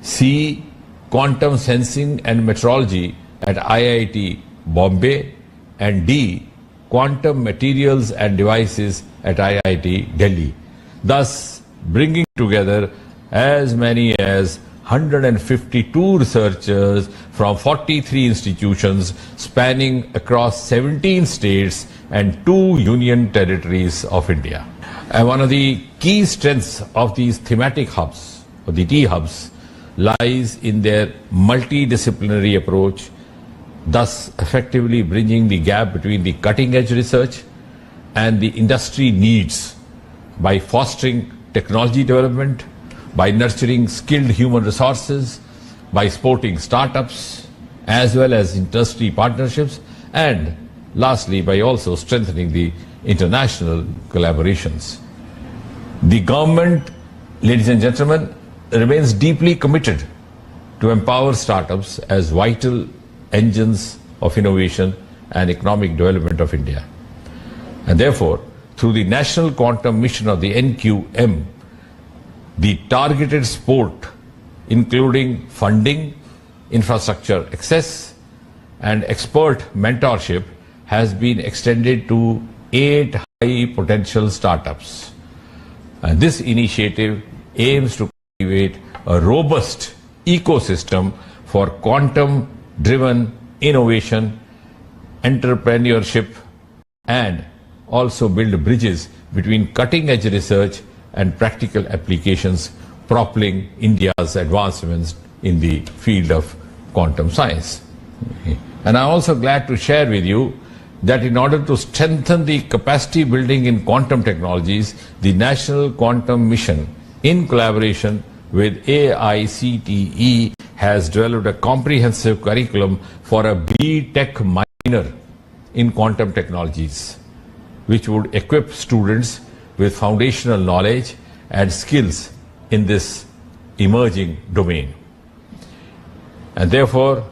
C, quantum sensing and metrology at IIT Bombay. And D, quantum materials and devices at IIT Delhi, thus bringing together as many as 152 researchers from 43 institutions spanning across 17 states and 2 union territories of India. And one of the key strengths of these thematic hubs, or the T-hubs, lies in their multidisciplinary approach, thus effectively bridging the gap between the cutting-edge research and the industry needs by fostering technology development, by nurturing skilled human resources, by supporting startups, as well as industry partnerships, and lastly, by also strengthening the international collaborations. The government, ladies and gentlemen, remains deeply committed to empower startups as vital engines of innovation and economic development of India. And therefore, through the National Quantum Mission of the NQM, the targeted support, including funding, infrastructure access, and expert mentorship, has been extended to 8 high potential startups. And this initiative aims to cultivate a robust ecosystem for quantum-driven innovation, entrepreneurship, and also build bridges between cutting-edge research and practical applications, propelling India's advancements in the field of quantum science. And I'm also glad to share with you that in order to strengthen the capacity building in quantum technologies, the National Quantum Mission, in collaboration with AICTE, has developed a comprehensive curriculum for a B.Tech minor in quantum technologies, which would equip students with foundational knowledge and skills in this emerging domain. And therefore,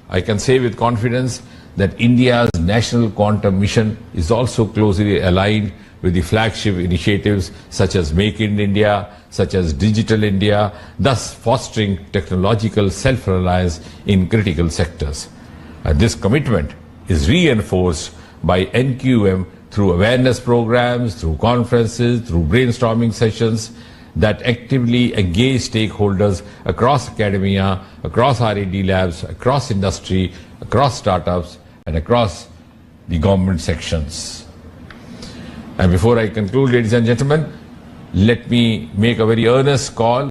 I can say with confidence that India's National Quantum Mission is also closely aligned with the flagship initiatives such as Make in India, such as Digital India, thus fostering technological self-reliance in critical sectors. And this commitment is reinforced by NQM through awareness programs, through conferences, through brainstorming sessions that actively engage stakeholders across academia, across R&D labs, across industry, across startups, and across the government sections. And before I conclude, ladies and gentlemen, let me make a very earnest call